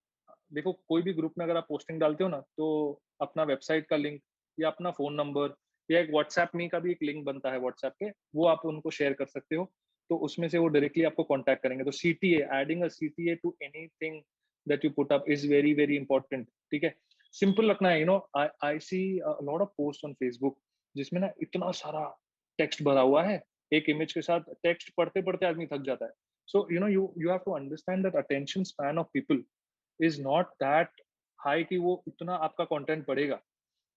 देखो, कोई भी ग्रुप में अगर आप पोस्टिंग डालते हो ना, तो अपना वेबसाइट का लिंक या अपना फोन नंबर या एक व्हाट्सएप में का भी एक लिंक बनता है व्हाट्सएप पे, वो आप उनको शेयर कर सकते हो. तो उसमें से वो डायरेक्टली आपको कांटेक्ट करेंगे. तो CTA, adding a CTA to anything that you put up is very very important. ठीक है, सिंपल रखना है. I see lot of post on Facebook जिसमें ना इतना सारा टेक्स्ट भरा हुआ है, एक इमेज के साथ टेक्स्ट पढ़ते पढ़ते आदमी थक जाता है. So you have to understand that attention span of people is not that high कि वो इतना आपका कंटेंट पढ़ेगा.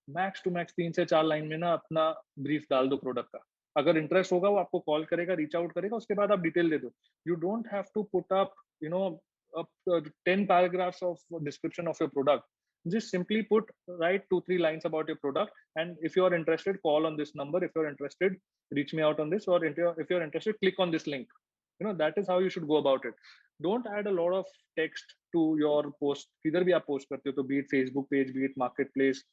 मैक्स टू मैक्स 3 से 4 लाइन में ना अपना ब्रीफ डाल दो प्रोडक्ट का. अगर इंटरेस्ट होगा वो आपको कॉल करेगा, रीच आउट करेगा, उसके बाद आप डिटेल दे दो. You don't have to put up you know 10 paragraphs of description of your product. Just simply put, write 2-3 lines about your product, and if you are interested, call on this number. If you're interested, reach me out on this, or if you're interested, click on this link. That is how you should go about it. Don't add a lot of text to your post. किधर भी आप post करते हो, तो be it Facebook page, be it marketplace,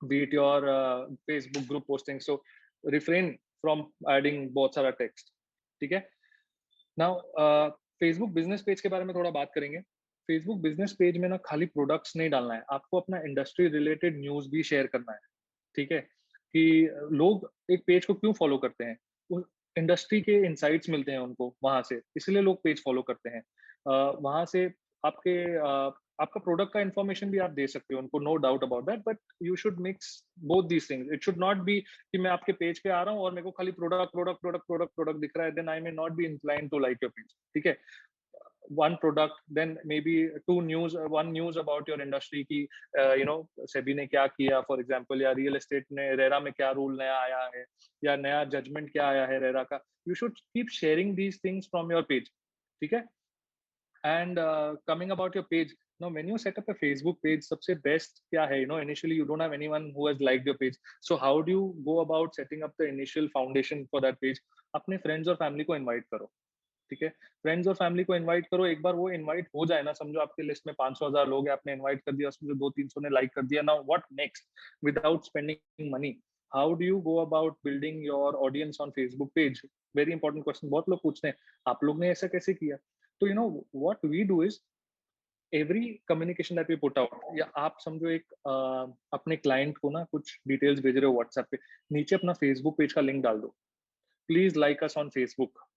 be it your Facebook group posting. So refrain from adding बहुत सारा text. ठीक है? Now Facebook business page के बारे में थोड़ा बात करेंगे. Facebook business page में ना खाली products नहीं डालना है, आपको अपना industry related news भी share करना है. ठीक है? कि लोग एक पेज को क्यों फॉलो करते हैं, इंडस्ट्री के इनसाइट्स मिलते हैं उनको वहां से, इसलिए लोग पेज फॉलो करते हैं. वहां से आपका प्रोडक्ट का इंफॉर्मेशन भी आप दे सकते हो उनको, no doubt about that, but you should mix both these things. It should not be कि मैं आपके पेज पे आ रहा हूँ और मेरे को खाली product product product product product दिख रहा है, then I may not be incline to like your page. ठीक है? one product, then maybe one news about your industry की सेबी ने क्या किया, फॉर एग्जांपल, या रियल एस्टेट ने रेरा में क्या रूल नया आया है, या नया जजमेंट क्या आया है रेरा का. You should keep sharing these things from your page. ठीक है? And coming about your page, now when you set up a Facebook page, सबसे best क्या है, initially you don't have anyone who has liked your page, so how do you go about setting up the initial foundation for that page? अपने friends और family को invite करो. ठीक है? Friends और फैमिली को इनवाइट करो. एक बार वो इनवाइट हो जाए ना, समझो आपके लिस्ट में 500,000 लोग हैं, आपने इनवाइट कर दिया, उसमें से 200-300 ने लाइक कर दिया. Now what next? Without spending money, how do you go about building your audience on Facebook page? Very important question. बहुत लोग पूछते हैं आप लोग ने ऐसा कैसे किया. तो what we do is, every communication that we put out, या आप समझो एक अपने क्लाइंट को ना कुछ डिटेल्स भेज रहे हो व्हाट्सएप पे, नीचे अपना फेसबुक पेज का लिंक डाल दो, please like us on Facebook.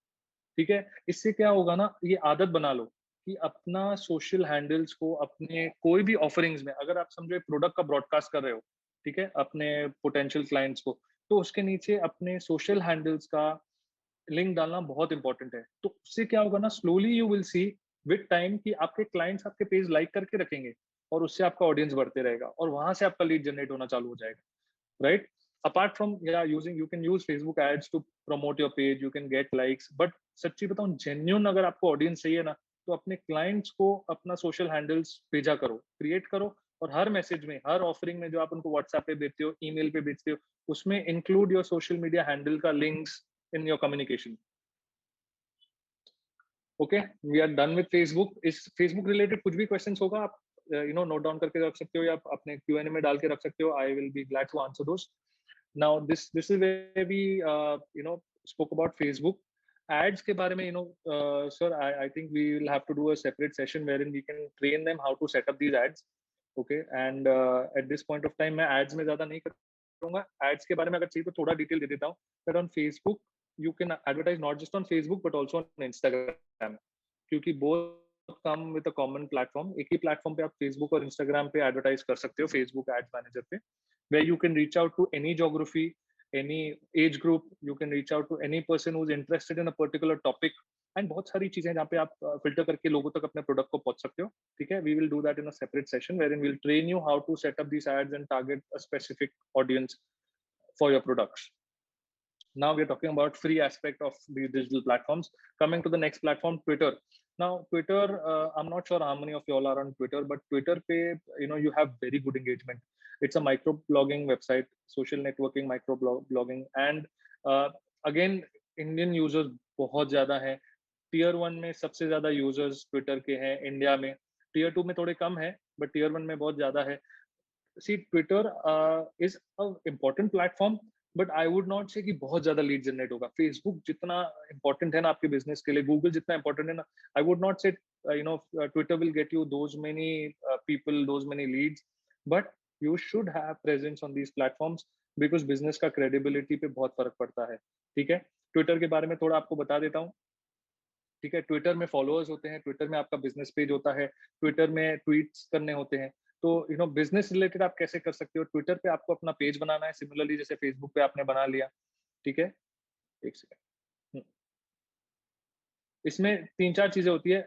ठीक है? इससे क्या होगा ना, ये आदत बना लो कि अपना सोशल हैंडल्स को अपने कोई भी ऑफरिंग्स में, अगर आप समझो एक प्रोडक्ट का ब्रॉडकास्ट कर रहे हो, ठीक है, अपने पोटेंशियल क्लाइंट्स को, तो उसके नीचे अपने सोशल हैंडल्स का लिंक डालना बहुत इंपॉर्टेंट है. तो उससे क्या होगा ना, slowly you will see with time कि आपके क्लाइंट्स आपके पेज लाइक करके रखेंगे, और उससे आपका ऑडियंस बढ़ते रहेगा, और वहां से आपका लीड जनरेट होना चालू हो जाएगा. Right? Apart from you can use Facebook ads to promote your page, you can get likes, but सच्ची बताऊं, जेन्युइन अगर आपको ऑडियंस चाहिए ना, तो अपने क्लाइंट्स को अपना सोशल हैंडल्स भेजा करो, क्रिएट करो, और हर मैसेज में, हर ऑफरिंग में जो आप उनको व्हाट्सएप पे भेजते हो, ईमेल पे भेजते हो, उसमें include your social media handle का links in your communication. Okay, we are done with Facebook. इस फेसबुक रिलेटेड कुछ भी क्वेश्चंस होगा, आप नोट डाउन करके रख सकते हो, या आप अपने Q&A में डाल के रख सकते हो. I will be glad to answer those. Now this is where we spoke about Facebook ads के बारे में. Sir, I think we will have to do a separate session wherein we can train them how to set up these ads. Okay, and at this point of time मैं ads में ज़्यादा नहीं करूँगा. ads के बारे में अगर चाहिए तो थोड़ा डिटेल दे देता हूँ. But on Facebook you can advertise not just on Facebook but also on Instagram, क्योंकि both come with a common platform. एक ही platform पे आप Facebook और Instagram पे advertise कर सकते हो, Facebook Ads Manager पे, where you can reach out to any geography, any age group. You can reach out to any person who's interested in a particular topic, and बहुत सारी चीजें जहाँ पे आप फिल्टर करके लोगों तक अपने प्रोडक्ट को पहुंच सकते हो. ठीक है? We will do that in a separate session wherein we'll train you how to set up these ads and target a specific audience for your products. Now we're talking about free aspect of these digital platforms. Coming to the next platform, Twitter. Now Twitter, I'm not sure how many of you all are on Twitter, but Twitter पे you have very good engagement. It's a microblogging website, social networking, microblogging, and again Indian users बहुत ज़्यादा हैं. Tier 1 में सबसे ज़्यादा users Twitter के हैं India में. Tier 2 में थोड़े कम है, but Tier 1 में बहुत ज़्यादा है. See, Twitter is a important platform, but I would not से कि बहुत ज्यादा लीड जनरेट होगा. फेसबुक जितना इंपॉर्टेंट है ना आपके बिजनेस के लिए, गूगल जितना इंपॉर्टेंट है ना, I would not say Twitter will get you those many people, those many leads, but you should have presence on these platforms, because business का क्रेडिबिलिटी पे बहुत फर्क पड़ता है. ठीक है? ट्विटर के बारे में थोड़ा आपको बता देता हूँ. ठीक है? ट्विटर में फॉलोअर्स होते हैं, ट्विटर में आपका बिजनेस पेज होता है, ट्विटर में ट्वीट्स करने होते हैं. तो बिजनेस रिलेटेड आप कैसे कर सकते हो? ट्विटर पे आपको अपना पेज बनाना है, सिमिलरली जैसे फेसबुक पे आपने बना लिया. ठीक है? एक सेकंड. इसमें 3-4 चीजें होती है।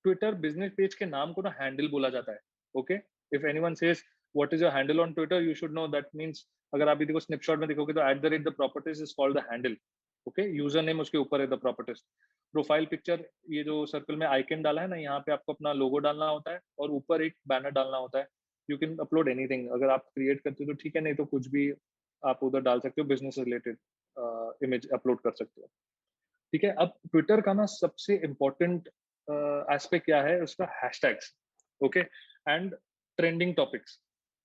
ट्विटर बिजनेस पेज के नाम को ना हैंडल बोला जाता है। Okay, if anyone says what is your handle on Twitter, you should know that means, अगर आप देखो स्नैपशॉट में देखोगे तो @ the properties is called the handle. Okay, user name उसके ऊपर है द प्रॉपर्टीज। प्रोफाइल पिक्चर, ये जो सर्कल में आइकन डाला है ना, यहाँ पे आपको अपना लोगो डालना होता है और ऊपर एक बैनर डालना होता है। यू कैन अपलोड एनीथिंग, अगर आप क्रिएट करते हो तो ठीक है, नहीं तो कुछ भी आप उधर डाल सकते हो, बिजनेस रिलेटेड इमेज अपलोड कर सकते हो। ठीक है, अब ट्विटर का ना सबसे इम्पोर्टेंट एस्पेक्ट क्या है, उसका hashtags. Okay, and trending topics.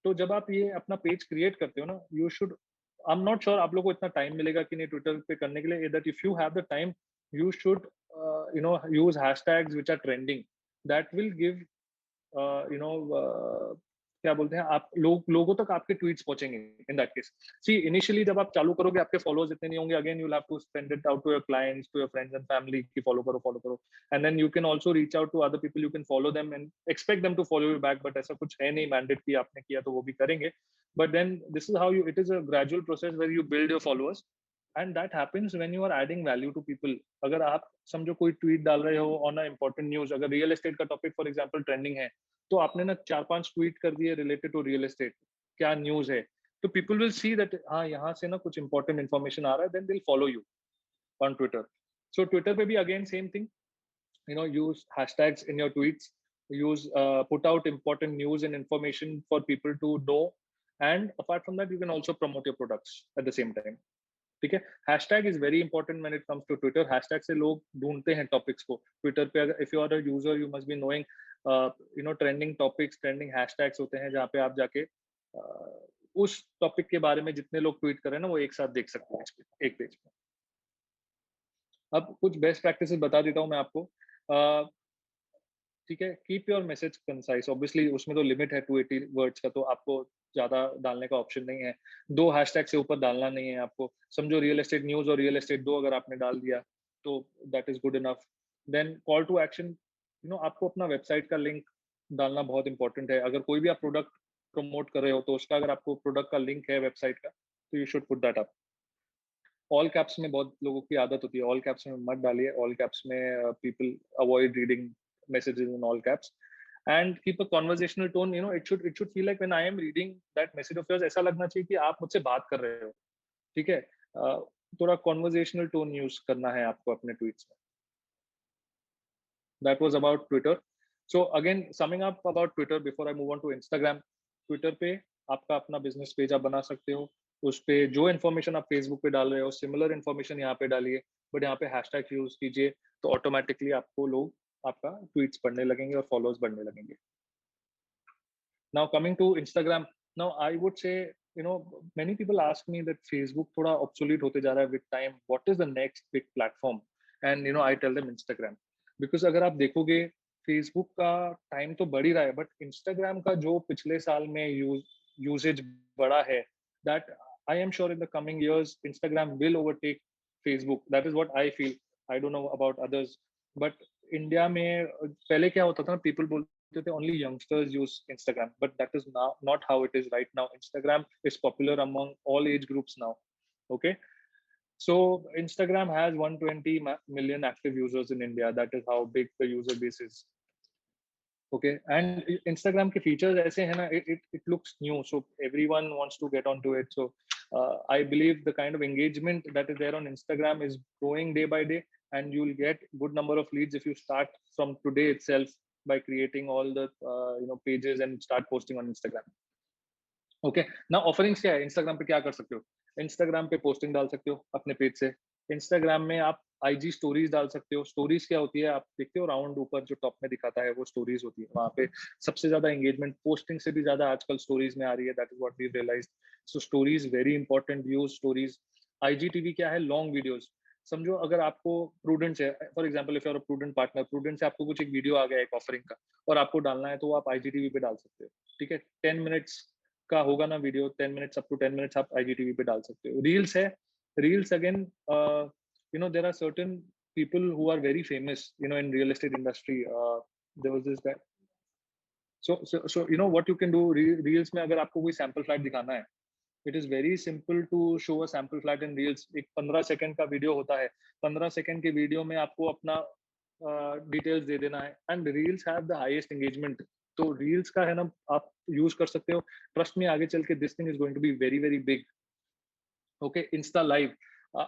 तो जब आप ये अपना पेज क्रिएट करते हो ना, you should, I am not sure आप लोगों को इतना टाइम मिलेगा कि नहीं ट्विटर पे करने के लिए, that if you have the time, you should use hashtags which are trending, that will give you know क्या बोलते हैं, आप लोगों तक आपके ट्वीट्स पहुंचेंगे in that case. See initially जब आप चालू करोगे, आपके फॉलोअर्स इतने नहीं होंगे, again you will have to spend it out to your clients, to your friends and family कि फॉलो करो। And then you can also reach out to other people, you can follow them and expect them to follow you back, but ऐसा कुछ है नहीं mandate कि आपने किया तो वो भी करेंगे। But then this is how you, it is a gradual process where you build your followers, and that happens when you are adding value to people. अगर आप समझो कोई ट्वीट डाल रहे हो ऑन अ इंपॉर्टेंट न्यूज, अगर real estate का topic for example trending है, तो आपने ना 4-5 ट्वीट कर दिए रिलेटेड टू रियल एस्टेट, क्या न्यूज है, तो पीपल विल सी दैट हाँ यहाँ से ना कुछ इंपॉर्टेंट इन्फॉर्मेशन आ रहा है, then they will follow you on Twitter. So Twitter पे भी again same thing, use hashtags in your tweets, use put out important news and information for people to know, and apart from that you can also promote your products at the same time। ठीक है, hashtag is very important when it comes to Twitter. Hashtag से लोग ढूंढते हैं topics को Twitter पे। अगर if you are a user, you must be knowing trending topics, trending hashtags होते हैं जहाँ पे आप जाके उस टॉपिक के बारे में जितने लोग ट्वीट कर रहे हैं ना, वो एक साथ देख सकते हैं एक पेज पे। अब कुछ बेस्ट प्रैक्टिसेस बता देता हूँ मैं आपको। ठीक है, keep your message concise. Obviously उसमें तो लिमिट है 280 वर्ड्स का, तो आपको ज्यादा डालने का ऑप्शन नहीं है। 2 हैशटैग से ऊपर डालना नहीं है आपको। समझो रियल एस्टेट न्यूज और रियल एस्टेट 2 अगर आपने डाल दिया तो that is good enough. Then call to action, आपको अपना वेबसाइट का लिंक डालना बहुत इंपॉर्टेंट है। अगर कोई भी आप प्रोडक्ट प्रमोट कर रहे हो तो उसका अगर आपको प्रोडक्ट का लिंक है वेबसाइट का, तो you should put that up. All caps में बहुत लोगों की आदत होती है, ऑल कैप्स में मत डालिए। ऑल कैप्स में people avoid reading messages in all caps, and keep a conversational tone. It should feel like when I am reading that message of yours, ऐसा लगना चाहिए कि आप मुझसे बात कर रहे हो। ठीक है, थोड़ा conversational tone यूज करना है आपको अपने ट्वीट्स में। That was about Twitter. So again, summing up about Twitter before I move on to Instagram, Twitter पे आपका अपना बिजनेस पेज आप बना सकते हो। उस पे जो इन्फॉर्मेशन आप फेसबुक पे डाल रहे हो, सिमिलर इन्फॉर्मेशन यहाँ पे डालिए, बट यहाँ पे हैशटैग यूज कीजिए, तो ऑटोमेटिकली आपको लोग आपका ट्वीट्स पढ़ने लगेंगे और फॉलोअर्स बढ़ने लगेंगे। Now coming to Instagram, now I would say, many people ask me that Facebook थोड़ा obsolete होते जा रहा है with time. What is the next big platform? And I tell them Instagram, because अगर आप देखोगे Facebook का टाइम तो बढ़ ही रहा है, बट Instagram का जो पिछले साल में यूसेज बढ़ा है, that I am sure in the coming years Instagram will overtake Facebook. That is what I feel. I don't know about others, but India में पहले क्या होता था ना, पीपल बोलते थे only youngsters use Instagram, but that is now not how it is right now. Instagram is popular among all age groups now. Okay, so Instagram has 120 million active users in India. That is how big the user base is. Okay, and Instagram के features ऐसे हैं ना, it looks new, so everyone wants to get onto it. So I believe the kind of engagement that is there on Instagram is growing day by day, and you'll get good number of leads if you start from today itself by creating all the pages and start posting on Instagram. Okay, ना offerings क्या है, Instagram पे क्या कर सकते हो? Instagram पे posting डाल सकते हो अपने पेज से। इंस्टाग्राम में आप आईजी स्टोरीज डाल सकते हो। स्टोरीज क्या होती है, आप देखते हो राउंड ऊपर जो टॉप में दिखाता है वो स्टोरीज होती है। वहाँ पे सबसे ज्यादा एंगेजमेंट पोस्टिंग से भी ज्यादा आजकल स्टोरीज में आ रही है। That is what we realized. So stories very important, use stories. IGTV क्या है, लॉन्ग वीडियोज। समझो अगर आपको प्रूडेंस है, for example if you are a Prudent partner, Prudence से आपको कुछ एक वीडियो आ गया एक ऑफरिंग का और आपको डालना है, तो वो आप आईजीटीवी पे डाल सकते हो। ठीक है, 10 मिनट्स का होगा ना video, 10 minutes up to 10 minutes आप आईजीटीवी पे डाल सकते हो। रील्स है, reels again there are certain people who are very famous in real estate industry. There was this guy, so what you can do, reels में अगर आपको कोई sample flat दिखाना है, it is very simple to show a sample flat in reels। एक 15 second का video होता है, 15 सेकंड के वीडियो में आपको अपना डिटेल्स दे देना है, and reels have the highest engagement. तो रील्स का है ना, आप यूज कर सकते हो। ट्रस्ट में आगे चल के this thing is going to be very very big. Okay, Insta live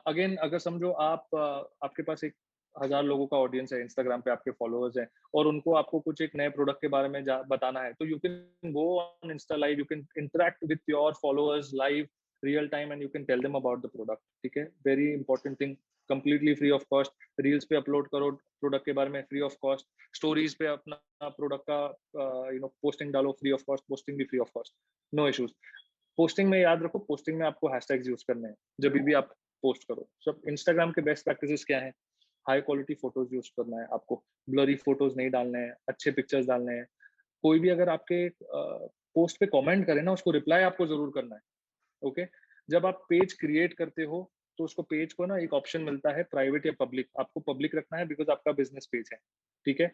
again, अगर समझो आप आपके पास एक 1000 लोगों का ऑडियंस है, इंस्टाग्राम पे आपके फॉलोअर्स हैं, और उनको आपको कुछ एक नए प्रोडक्ट के बारे में बताना है, तो you can go on Insta live, you can interact with your followers live, real time, and you can tell them about the product. ठीक है, very important thing, completely free of cost. Reels पे upload करो product के बारे में, free of cost. Stories पे अपना product का पोस्टिंग डालो, फ्री ऑफ कॉस्ट, पोस्टिंग भी free of cost, no issues. Posting में याद रखो, पोस्टिंग में आपको हैशटैग्स यूज करने हैं जब भी आप पोस्ट करो। सब इंस्टाग्राम के बेस्ट प्रैक्टिसेस क्या है? हाई क्वालिटी फोटोज यूज करना है आपको, ब्लरी फोटोज नहीं डालने हैं, अच्छे पिक्चर्स डालने हैं। कोई भी अगर आपके पोस्ट पे कमेंट करे ना, उसको रिप्लाई आपको जरूर करना है। ओके, जब आप पेज क्रिएट करते हो तो उसको पेज को ना एक ऑप्शन मिलता है प्राइवेट या पब्लिक, आपको पब्लिक रखना है बिकॉज आपका बिजनेस पेज है। ठीक है,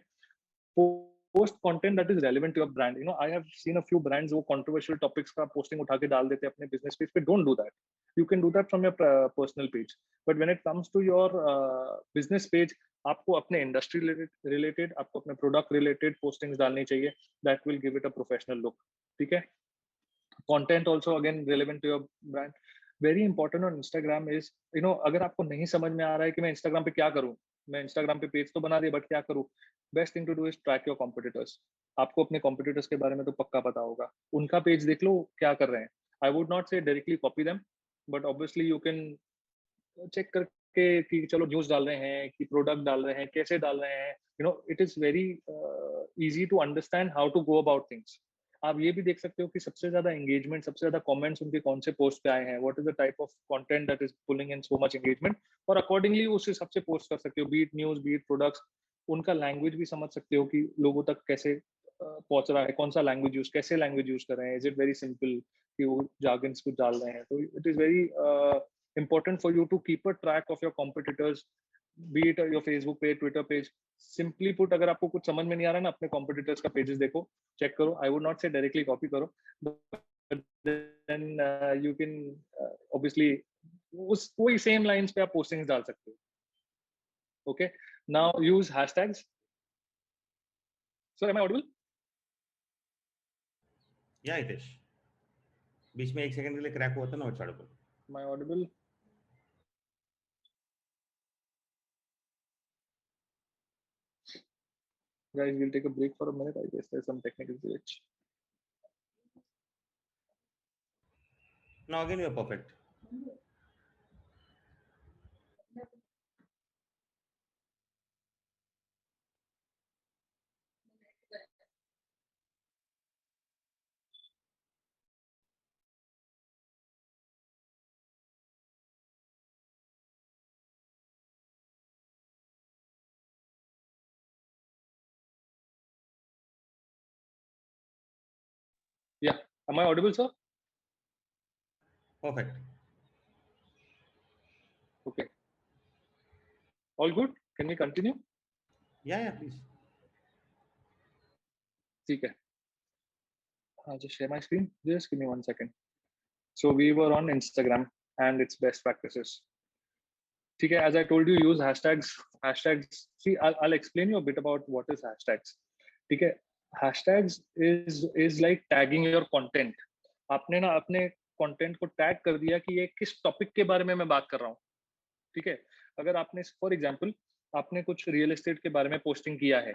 post content that is relevant to your brand. I have seen a few brands वो कंट्रोवर्शियल टॉपिक्स का पोस्टिंग उठा के डाल देते हैं अपने बिजनेस पेज पे। Don't do that, you can do that from your personal page, but when it comes to your business page, आपको अपने इंडस्ट्री रिलेटेड, आपको अपने प्रोडक्ट रिलेटेड पोस्टिंग्स डालनी चाहिए, that will give it a professional look. ठीक है, content also again relevant to your brand. Very important on Instagram is, अगर आपको नहीं समझ में आ रहा है कि मैं इंस्टाग्राम पे क्या करूं, मैं इंस्टाग्राम पे पेज तो बना दिया बट क्या करूं, best thing to do is track your competitors. आपको अपने कॉम्पिटिटर्स के बारे में तो पक्का पता होगा, उनका पेज देख लो क्या कर रहे हैं। I would not say directly copy them, but obviously you can check करके कि चलो न्यूज डाल रहे हैं कि प्रोडक्ट डाल रहे हैं, कैसे डाल रहे हैं। It is very easy to understand how to go about things. आप ये भी देख सकते हो कि सबसे ज्यादा एंगेजमेंट, सबसे ज्यादा कमेंट्स उनके कौन से पोस्ट पे आए हैं, what is the type of content that is pulling in so much engagement, और अकॉर्डिंगली उस हिसाब से पोस्ट कर सकते हो, बीट न्यूज, बीट प्रोडक्ट्स। उनका लैंग्वेज भी समझ सकते हो कि लोगों तक कैसे पहुंच रहा है, कौन सा लैंग्वेज यूज, कैसे लैंग्वेज यूज कर रहे हैं, इज इट वेरी सिंपल कि वो जार्गन्स कुछ डाल रहे हैं। तो it is very important for you to keep a track of your competitors, be it your Facebook page, Twitter page. Simply put, अगर आपको कुछ समझ में नहीं आ रहा ना, अपने competitors का pages देखो, check करो। I would not say directly copy करो, but then you can obviously उस वही same lines पे आप postings डाल सकते हो। Okay, now use hashtags. Sir, am I audible? या हितेश, बीच में 1 सेकंड के लिए क्रैक हुआ था ना, वो छोड़ दो। Am I audible? Guys, we'll take a break for a minute. I guess there's some technical glitch. Now again you are perfect. Yeah, am I audible, sir? Perfect. Okay, all good. Can we continue? Yeah, please. ठीक है, just share my screen. Just give me 1 second. So we were on Instagram and its best practices. ठीक है, as I told you, use hashtags. Hashtags. See, I'll explain you a bit about what is hashtags. ठीक है, hashtags is like tagging your content. आपने ना अपने content को tag कर दिया कि ये किस टॉपिक के बारे में मैं बात कर रहा हूँ। ठीक है, अगर आपने फॉर एग्जांपल आपने कुछ रियल एस्टेट के बारे में पोस्टिंग किया है,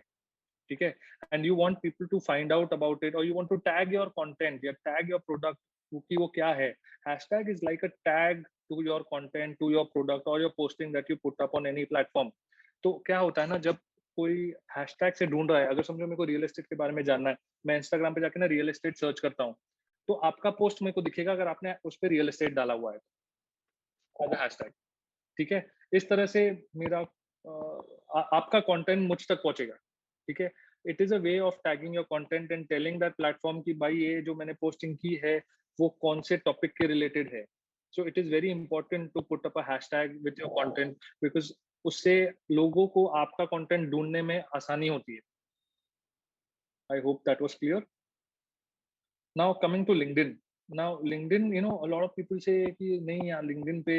ठीक है, and you want people to find out about it, और you want to tag your content या टैग योर प्रोडक्ट कि वो क्या है। Hashtag is like a tag to your content, to your product और your posting that you put up on any platform. तो क्या होता है ना, जब कोई हैशटैग से ढूंढ रहा है, अगर समझो मेरे को रियल एस्टेट के बारे में जानना है, मैं इंस्टाग्राम पे जाके ना रियल एस्टेट सर्च करता हूँ, तो आपका पोस्ट मेरे को दिखेगा अगर आपने उस पर रियल एस्टेट डाला हुआ है एज अ हैशटैग। ठीक है, इस तरह से मेरा आपका कंटेंट मुझ तक पहुंचेगा। ठीक है, it is a way of tagging your content and telling that platform कि भाई ये जो मैंने पोस्टिंग की है वो कौन से टॉपिक के रिलेटेड है। So it is very important to put up a hashtag with your content, because उससे लोगों को आपका कंटेंट ढूंढने में आसानी होती है। I hope that was clear. Now coming to LinkedIn. now LinkedIn, a lot of people say कि नहीं यार LinkedIn पे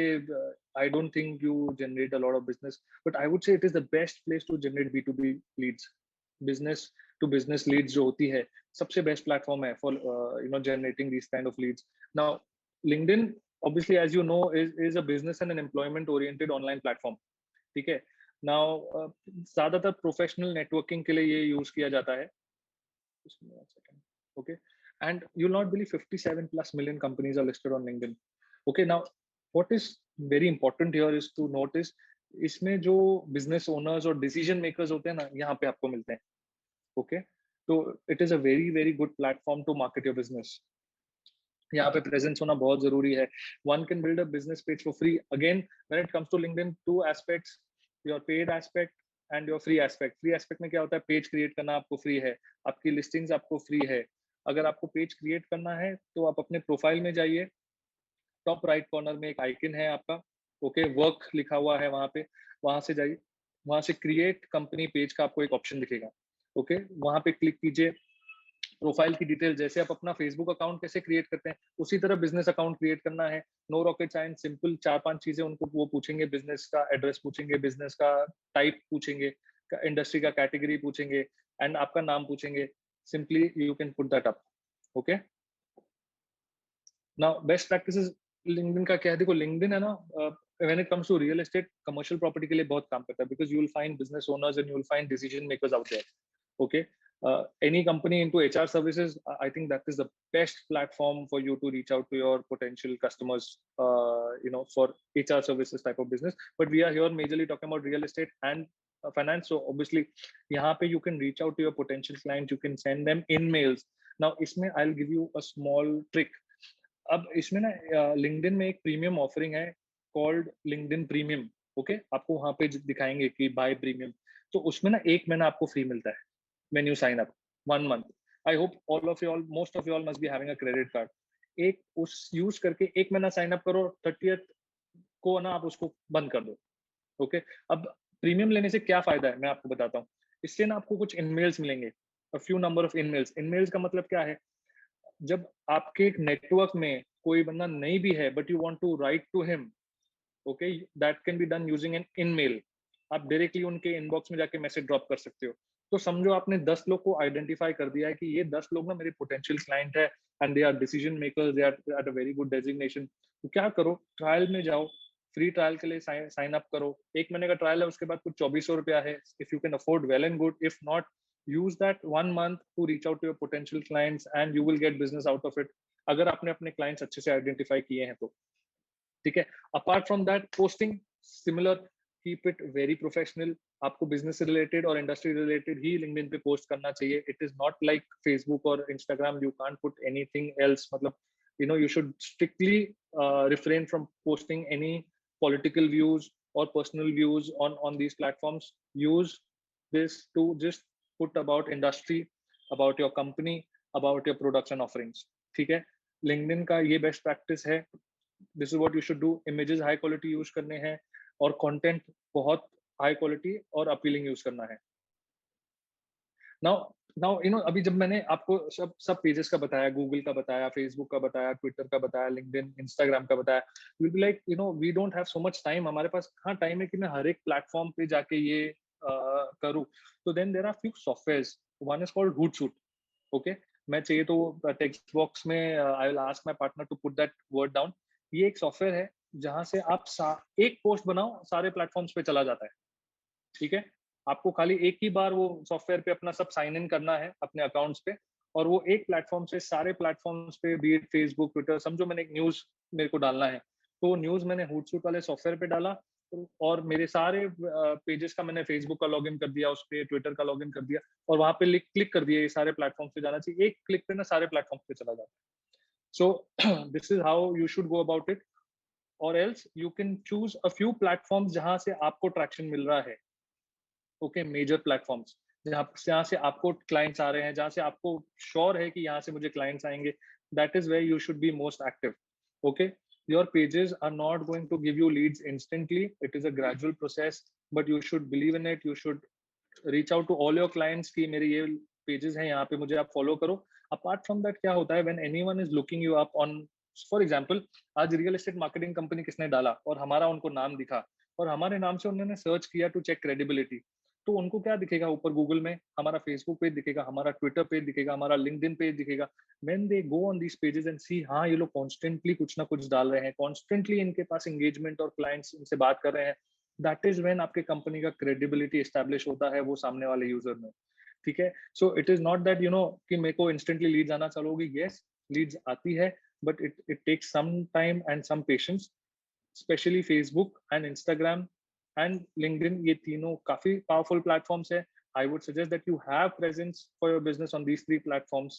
I don't think you generate a lot of business, but I would say it is the best place to generate B2B leads, business to business leads जो होती है, सबसे best platform है for generating these kind of leads. Now LinkedIn obviously, as you know, is a business and an employment oriented online platform. ठीक है. Now ज्यादातर professional networking के लिए ये यूज किया जाता है. Just give me 1 second. Okay. And you'll not believe 57 plus million companies are listed on LinkedIn. Okay. Now, what is very important here is to notice इसमें जो बिजनेस ओनर्स और decision makers होते हैं ना, यहाँ पे आपको मिलते हैं. ओके. तो it is a very very good platform to market your business. यहाँ पे प्रेजेंस होना बहुत जरूरी है. One can build a business page for free. Again when it comes to LinkedIn, two aspects, your paid aspect and your free aspect. Free aspect में क्या होता है, पेज क्रिएट करना आपको फ्री है, आपकी लिस्टिंग्स आपको फ्री है. अगर आपको पेज क्रिएट करना है तो आप अपने प्रोफाइल में जाइए, टॉप राइट कॉर्नर में एक आइकन है आपका, ओके, वर्क लिखा हुआ है वहां पे, वहां से जाइए, वहां से क्रिएट कंपनी पेज का आपको एक ऑप्शन दिखेगा. ओके, वहां पे क्लिक कीजिए. प्रोफाइल की डिटेल, जैसे आप अपना फेसबुक अकाउंट कैसे क्रिएट करते हैं उसी तरह बिजनेस अकाउंट क्रिएट करना है. नो रॉकेट साइंस, सिंपल 4-5 चीजें उनको वो पूछेंगे. बिजनेस का एड्रेस पूछेंगे, बिजनेस का टाइप पूछेंगे, इंडस्ट्री का कैटेगरी पूछेंगे, एंड आपका नाम पूछेंगे. Simply you can put that up. Okay. Now best practices LinkedIn का क्या है, देखो लिंक्डइन है ना, when it comes to real estate commercial property के लिए बहुत काम करता है, because you will find business owners and you will find decision makers out there. Okay. Any company into HR services, I think that is the best platform for you to reach out to your potential customers, for HR services type of business. But we are here majorly talking about real estate and finance. So obviously यहाँ पे you can reach out to your potential clients, you can send them in mails. Now इसमें I'll give you a small trick. अब इसमें ना LinkedIn में एक premium offering है called LinkedIn premium. Okay, आपको वहां पे दिखाएंगे कि बाय प्रीमियम, तो उसमें ना 1 महीना आपको फ्री मिलता है when you sign up. 1 month. I hope most of you all must be having a credit card. एक उस यूज करके 1 महीना साइन अप करो, 30th को ना आप उसको बंद कर दो. ओके. अब प्रीमियम लेने से क्या फायदा है मैं आपको बताता हूँ. इससे ना आपको कुछ इनमेल्स मिलेंगे, a few number of InMails. InMails का मतलब क्या है, जब आपके नेटवर्क में कोई बंदा नहीं भी है but you want to write to him, okay, that can be done using an inmail. आप डायरेक्टली उनके इनबॉक्स में जाके मैसेज ड्रॉप कर सकते हो. तो समझो आपने 10 लोग को आइडेंटिफाई कर दिया है कि ये 10 लोग ना मेरे पोटेंशियल क्लाइंट है, and they are decision makers, they are at a very good designation. तो क्या करो, ट्रायल में जाओ, फ्री ट्रायल के लिए साइन अप करो. 1 महीने का ट्रायल है, उसके बाद कुछ 2400 रुपया है. If you can afford, well and good. If not, use that 1 month to reach out to your potential clients and you will get business out of it, अगर आपने अपने क्लाइंट्स अच्छे से आइडेंटिफाई किए हैं तो. ठीक है. Apart from that, posting similar, keep it very professional. आपको बिजनेस से रिलेटेड और इंडस्ट्री रिलेटेड ही लिंक्डइन पे पोस्ट करना चाहिए. It is not like Facebook और Instagram, you can't put anything else. मतलब you should strictly refrain from posting any political views or personal views on these platforms. Use this to just put about industry, about your company, about your products and offerings. ठीक है. LinkedIn का ये best practice है. This is what you should do. Images high quality use करने हैं और content बहुत high quality और अपीलिंग यूज करना है. नाउ नाउ अभी जब मैंने आपको सब पेजेस का बताया, गूगल का बताया, फेसबुक का बताया, ट्विटर का बताया, लिंक्डइन, इंस्टाग्राम का बताया, will be like we don't have so much time. हमारे पास कहाँ टाइम है कि मैं हर एक प्लेटफॉर्म पे जाके ये करूँ. तो then there are few softwares. One is called Hootsuite. Okay. मैं चाहिए तो टेक्स्ट बॉक्स में I will ask my partner to put that word down. ये एक सॉफ्टवेयर है जहां से आप एक पोस्ट बनाओ, सारे प्लेटफॉर्म्स पे चला जाता है. ठीक है. आपको खाली एक ही बार वो सॉफ्टवेयर पे अपना सब साइन इन करना है अपने अकाउंट्स पे, और वो एक प्लेटफॉर्म से सारे प्लेटफॉर्म्स पे, बीट फेसबुक, ट्विटर, समझो मैंने एक न्यूज मेरे को डालना है, तो न्यूज मैंने Hootsuite वाले सॉफ्टवेयर पे डाला, और मेरे सारे पेजेस का मैंने फेसबुक का लॉगिन कर दिया, उस पे ट्विटर का लॉगिन कर दिया, और वहां पे क्लिक कर दिया ये सारे प्लेटफॉर्म पे जाना चाहिए. एक क्लिक पे ना सारे प्लेटफॉर्म पे चला जाता है. So this is how you should go about it. और else you can choose a few platforms जहां से आपको ट्रैक्शन मिल रहा है. ओके. मेजर प्लेटफॉर्म्स जहाँ से आपको क्लाइंट्स आ रहे हैं, जहाँ से आपको श्योर है कि यहाँ से मुझे क्लाइंट्स आएंगे, that is where you should be most active. Okay. Your pages are not going to give you leads instantly. It is a gradual process, but you should believe in it. You should reach out to all your clients कि मेरे ये pages हैं, यहाँ पे मुझे आप follow करो. Apart from that क्या होता है, when anyone is looking you up on, for example आज रियल एस्टेट मार्केटिंग कंपनी किसने डाला और हमारा उनको नाम दिखा और हमारे नाम से उन्होंने सर्च किया टू चेक क्रेडिबिलिटी, तो उनको क्या दिखेगा ऊपर गूगल में, हमारा फेसबुक पेज दिखेगा, हमारा ट्विटर पेज दिखेगा, हमारा लिंक्डइन पेज दिखेगा। When they go on these pages and see, हाँ ये लोग कॉन्स्टेंटली कुछ ना कुछ डाल रहे हैं, कॉन्स्टेंटली इनके पास एंगेजमेंट और क्लाइंट्स इनसे बात कर रहे हैं, दैट इज व्हेन आपके कंपनी का क्रेडिबिलिटी एस्टैब्लिश होता है वो सामने वाले यूजर में। ठीक है, so it is not that कि मेरे को इंस्टेंटली लीड्स आना चालू होगी, यस लीड्स आती है, but it takes some time and some patience. Specially Facebook and Instagram and LinkedIn, ये तीनों काफी पावरफुल प्लेटफॉर्म्स है। I would suggest that you have presence for your business on these three platforms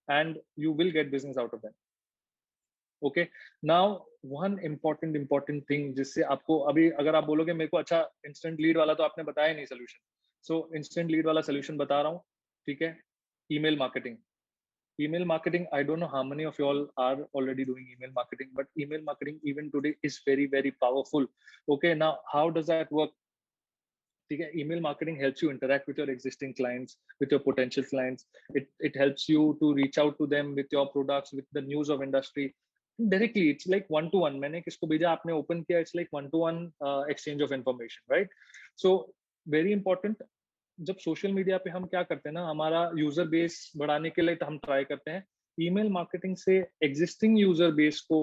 and you will get business out of them. Okay, now one important thing जिससे आपको अभी अगर आप बोलोगे मेरे को अच्छा instant lead वाला तो आपने बताया नहीं solution, so instant lead वाला solution बता रहा हूँ। ठीक है, email marketing. Email marketing, I don't know how many of you all are already doing email marketing, but email marketing even today is very powerful. Okay, now how does that work? ठीक है, email marketing helps you interact with your existing clients, with your potential clients. It helps you to reach out to them with your products, with the news of industry directly. It's like one to one. मैंने किसको भेजा, आपने open किया, it's like one to one exchange of information, right? So very important. जब social media पे हम क्या करते हैं ना, हमारा यूजर बेस बढ़ाने के लिए तो हम ट्राई करते हैं ईमेल मार्केटिंग से एग्जिस्टिंग यूजर बेस को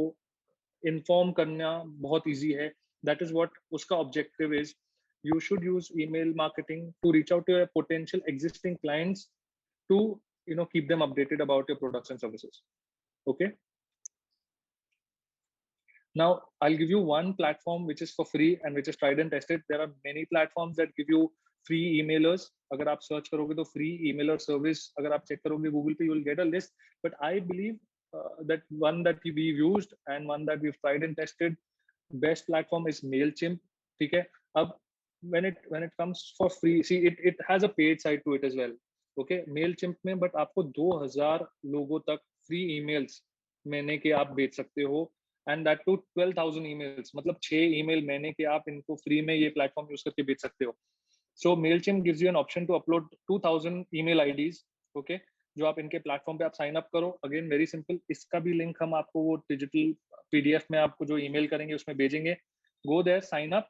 इन्फॉर्म करना बहुत इजी है। दैट इज व्हाट उसका objective is. You should use email marketing to reach out to your potential existing clients to keep them updated about your products and services. Okay, now I'll give you one platform which is for free and which is tried and tested. There are many platforms that give you free emailers. अगर आप search करोगे तो free emailer service अगर आप check करोगे Google पे, you will get a list, but I believe that one that we've used and one that we've tried and tested, best platform is Mailchimp. ठीक है, अब when it comes for free, see it has a paid side to it as well. Okay, Mailchimp में but आपको 2000 लोगों तक free emails महीने के आप भेज सकते हो, and that to 12,000 emails, मतलब 6 email महीने के आप इनको free में ये platform यूज करके भेज सकते हो। So Mailchimp gives you an option to upload 2000 email IDs. Okay, जो आप इनके प्लेटफॉर्म पे आप साइन अप करो। अगेन वेरी सिंपल, इसका भी लिंक हम आपको वो डिजिटल पीडीएफ में आपको जो ईमेल करेंगे उसमें भेजेंगे। गो देयर, साइन अप,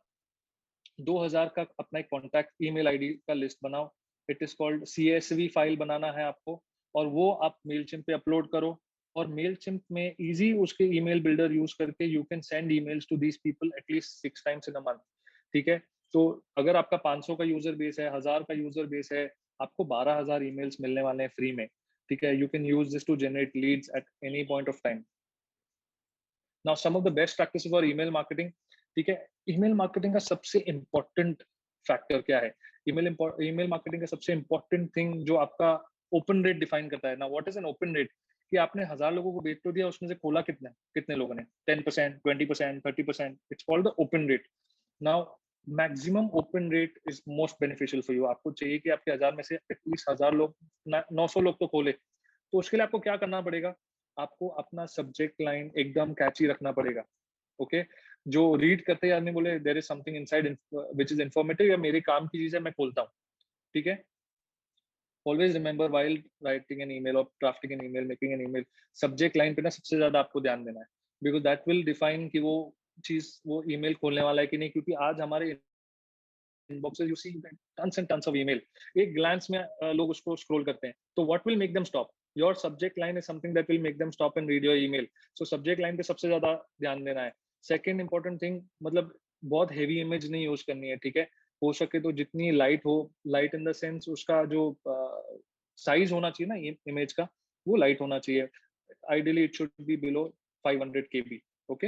2000 का अपना एक कॉन्टैक्ट ईमेल आईडी का लिस्ट बनाओ। It is called CSV file बनाना है आपको, और वो आप मेलचिम्प पे अपलोड करो। और मेलचिम्प में इजी उसके ईमेल बिल्डर यूज करके you can send emails to these people at least 6 times in a month. ठीक है, तो अगर आपका 500 का यूजर बेस है, 1000 का यूजर बेस है, आपको 12,000 ईमेल्स मिलने वाले हैं फ्री में। ठीक है, you can use this to generate leads at any point of time. Now some of the best practice for email marketing. ठीक है, ईमेल मार्केटिंग का सबसे इंपॉर्टेंट फैक्टर क्या है? ईमेल मार्केटिंग का सबसे इंपॉर्टेंट थिंग जो आपका ओपन रेट डिफाइन करता है ना, what is an open rate? कि आपने 1000 लोगों को भेज तो दिया, उसमें से खोला कितने लोगों ने? 10%, 20%, 30%, it's called the open rate. Now maximum open rate is most beneficial for you. आपको चाहिए कि आपके 1000 में से एटलीस्ट 1000 लोग, 900 लोग तो खोले। तो उसके लिए आपको क्या करना पड़ेगा? आपको अपना सब्जेक्ट लाइन एकदम कैची रखना पड़ेगा। ओके, जो रीड करते हैं, नहीं बोले there is something inside which is informative, या मेरे काम की चीज है मैं खोलता हूँ। ठीक है, always remember while writing an email और drafting an email, making an email, subject line पे ना सबसे ज्यादा आपको ध्यान देना है, बिकॉज दैट विल डिफाइन कि वो चीज, वो ईमेल खोलने वाला है कि नहीं। क्योंकि आज हमारे inboxes you see tons and tons of email, एक ग्लैंस में लोग उसको स्क्रॉल करते हैं। तो what will make them stop? Your subject line is something that will make them stop and read your email. So subject line पे सबसे ज्यादा ध्यान देना है। सेकंड इंपॉर्टेंट थिंग, मतलब बहुत हेवी इमेज नहीं यूज करनी है। ठीक है, हो सके तो जितनी लाइट हो, लाइट इन द सेंस उसका जो साइज होना चाहिए ना इमेज का, वो लाइट होना चाहिए। Ideally it should be below 500 KB। Okay,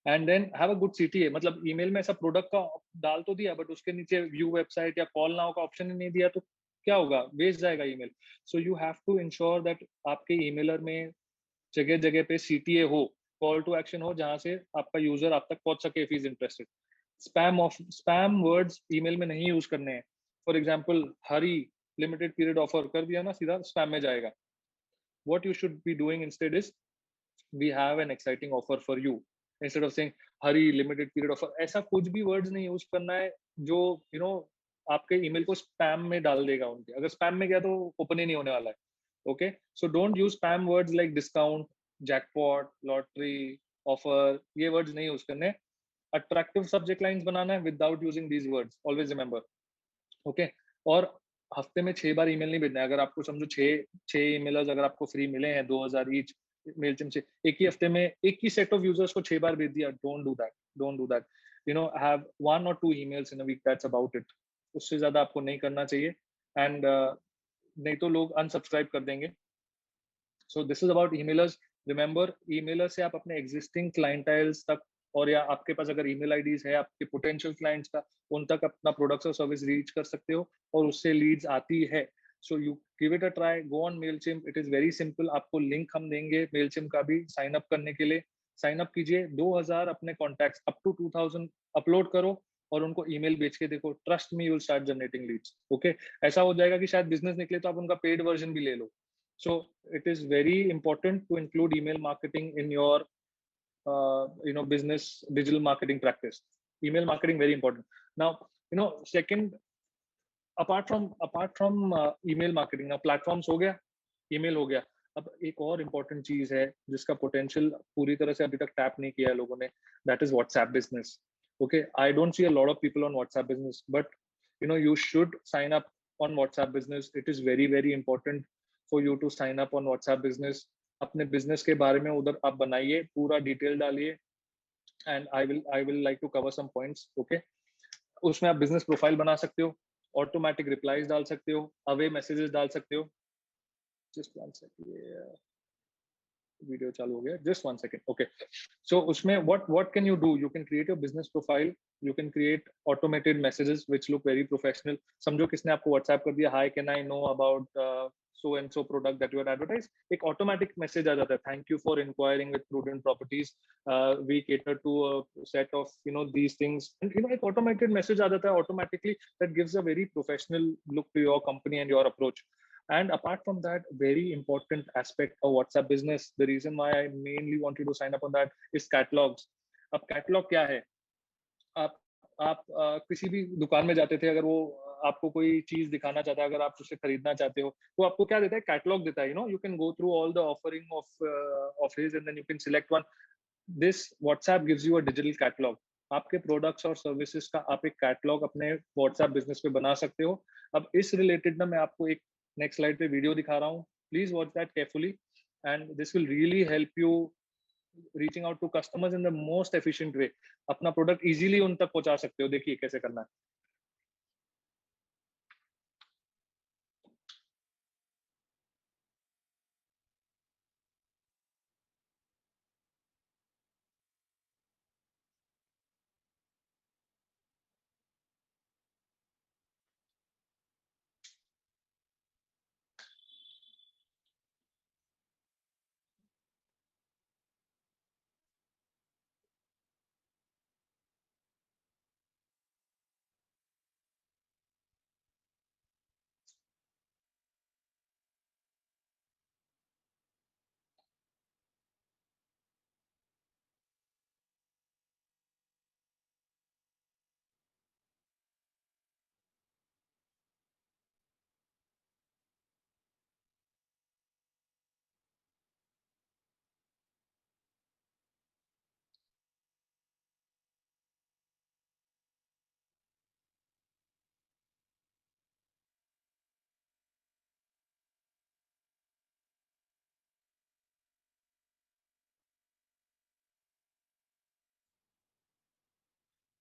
and then have a good CTA। मतलब ईमेल में ऐसा प्रोडक्ट का डाल तो दिया, बट उसके नीचे व्यू वेबसाइट या कॉल नाउ का ऑप्शन ही नहीं दिया, तो क्या होगा? वेस्ट जाएगा email. So you have to ensure that आपके ईमेलर में जगह जगह पे CTA हो, कॉल टू एक्शन हो, जहां से आपका यूजर आप तक पहुंच सके if is interested. Spam words email में नहीं यूज करने हैं। For example, Hari limited period offer कर दिया ना, सीधा स्पैम में जाएगा। what you should be doing instead is, we have an exciting offer for you, instead of saying hurry limited period offer। ऐसा कुछ भी वर्ड्स नहीं यूज करना है जो आपके ईमेल को स्पैम में डाल देगा उनके। अगर स्पैम में गया तो ओपन ही नहीं होने वाला है। Okay, so don't use spam words like discount, jackpot, lottery, offer. ये words नहीं use करने. Attractive subject lines बनाना है without using these words. Always remember. Okay, और हफ्ते में 6 बार ईमेल नहीं भेजना है. अगर आपको समझो 6 ईमेलर्स अगर आपको फ्री मिले हैं 2000 ईच मेलचिम से, एक ही हफ्ते में एक ही सेट ऑफ यूजर्स को 6 बार भेज दिया. Don't do that. Don't do that. Have 1 or 2 emails in a week. That's about it. उससे ज्यादा आपको नहीं करना चाहिए. एंड नहीं तो लोग अनसब्सक्राइब कर देंगे. So this is about emailers. Remember, emailer से आप अपने एग्जिस्टिंग क्लाइंटाइल्स तक, और या आपके पास अगर ईमेल आईडीज है आपके पोटेंशियल क्लाइंट्स का, उन तक अपना प्रोडक्ट्स और सर्विस रीच कर सकते हो. और उससे लीड्स आती है. So you give it a try. Go on Mailchimp. It is very simple. आपको लिंक हम देंगे मेलचिम्प का भी साइन अप करने के लिए. साइन अप कीजिए. 2000 अपने कॉन्टैक्ट्स अप टू 2000 अपलोड करो और उनको ईमेल बेच के देखो. Trust me, you will start generating leads. Okay, ऐसा हो जाएगा कि शायद बिजनेस निकले तो आप उनका पेड वर्जन भी ले लो. So it is very important to include email marketing in your business digital marketing practice. Email marketing very important. Now, second, apart from email marketing, now platforms हो गया, email हो गया. अब एक और important चीज है जिसका potential पूरी तरह से अभी तक tap नहीं किया है लोगों ने. That is WhatsApp business. Okay, I don't see a lot of people on WhatsApp business, but you should sign up on WhatsApp business. It is very very important for you to sign up on WhatsApp business. अपने business के बारे में उधर आप बनाइए, पूरा detail डालिए. And I will like to cover some points. Okay, उसमें आप बिजनेस प्रोफाइल बना सकते हो, ऑटोमेटिक रिप्लाईज डाल सकते हो, अवे मैसेजेस डाल सकते हो. जस्ट वन सेकंड, वीडियो चालू हो गया. Just one second. Okay, so उसमें what can you do. You can create your business profile. You can create automated messages which look very professional. समझो किसने आपको व्हाट्सएप कर दिया, hi can I know about so and so product that you are advertised. एक automatic message आ जाता है, thank you for inquiring with Prudent Properties, we cater to a set of these things. And एक automated message आ जाता है automatically that gives a very professional look to your company and your approach. And apart from that, very important aspect of WhatsApp business, the reason why I mainly want you to sign up on that is catalogs. अब catalogue क्या है? आप किसी भी दुकान में जाते थे, अगर वो आपको कोई चीज दिखाना चाहता है, अगर आप उसे खरीदना चाहते हो, तो आपको क्या देता है? कैटलॉग देता है. You can go through all the offering of his and then you can select one. This WhatsApp gives you a digital catalogue. आपके प्रोडक्ट्स और सर्विसेज का आप एक कैटलॉग अपने व्हाट्सएप बिजनेस पे बना सकते हो. अब इस रिलेटेड ना मैं आपको एक नेक्स्ट स्लाइड पे वीडियो दिखा रहा हूँ. Please watch that carefully and this will really help you reaching out to customers in the most efficient way. अपना प्रोडक्ट इजीली उन तक पहुंचा सकते हो. देखिए कैसे करना है.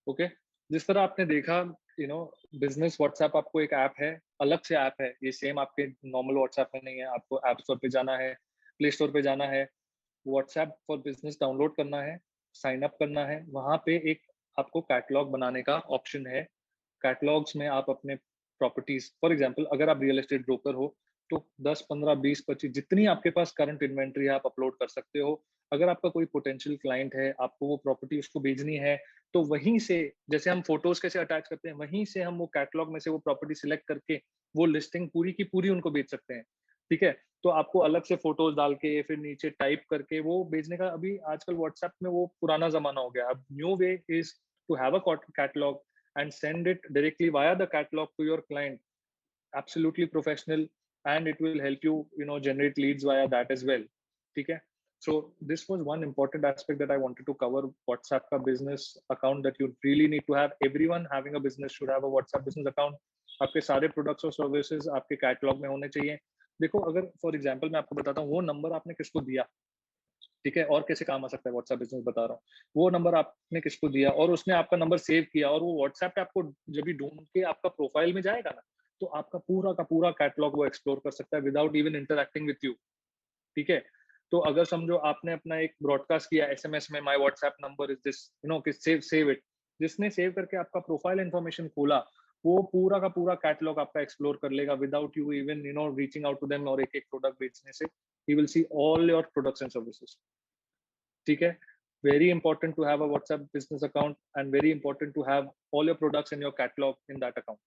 ओके, जिस तरह आपने देखा, बिजनेस व्हाट्सएप आपको एक ऐप है, अलग से ऐप है. ये सेम आपके नॉर्मल व्हाट्सएप में नहीं है. आपको ऐप स्टोर पे जाना है, प्ले स्टोर पे जाना है, व्हाट्सएप फॉर बिजनेस डाउनलोड करना है, साइन अप करना है. वहां पे एक आपको कैटलॉग बनाने का ऑप्शन है. कैटलॉग्स में आप अपने प्रॉपर्टीज, फॉर एग्जांपल अगर आप रियल एस्टेट ब्रोकर हो, तो 10 15 20 25 जितनी आपके पास करंट इन्वेंट्री है आप अपलोड कर सकते हो. अगर आपका कोई पोटेंशियल क्लाइंट है, आपको वो प्रॉपर्टी उसको भेजनी है, तो वहीं से, जैसे हम फोटोज कैसे अटैच करते हैं, वहीं से हम वो कैटलॉग में से वो प्रॉपर्टी सिलेक्ट करके वो लिस्टिंग पूरी की पूरी उनको बेच सकते हैं. ठीक है, तो आपको अलग से फोटोज डाल के फिर नीचे टाइप करके वो भेजने का, अभी आजकल व्हाट्सएप में वो पुराना जमाना हो गया. अब new way is to have a catalogue and send it directly via the catalog to your client. Absolutely professional. and it will help you, generate leads via that as well. Okay. So this was one important aspect that I wanted to cover. WhatsApp का business account that you really need to have. Everyone having a business should have a WhatsApp business account. आपके सारे products और services आपके catalogue में होने चाहिए. देखो, अगर फॉर एग्जांपल मैं आपको बताता हूँ, वो नंबर आपने किसको दिया, ठीक है, और कैसे काम आ सकता है व्हाट्सएप बिजनेस बता रहा हूँ. वो नंबर आपने किसको दिया और उसने आपका नंबर सेव किया, और वो व्हाट्सएप पे आपको जब भी ढूंढ के आपका प्रोफाइल में जाएगा ना, तो आपका पूरा का पूरा कैटलॉग वो एक्सप्लोर कर सकता है without even interacting with you. ठीक है. तो अगर समझो आपने अपना एक ब्रॉडकास्ट किया एसएमएस में, my WhatsApp number is this, कि सेव इट. जिसने सेव करके आपका प्रोफाइल इंफॉर्मेशन खोला, वो पूरा का पूरा कैटलॉग आपका एक्सप्लोर कर लेगा without you even reaching out to them और एक एक प्रोडक्ट बेचने से. He will see all your products and services. ठीक है. Very important to have a WhatsApp business account, and very important to have all your products in your catalog in that account.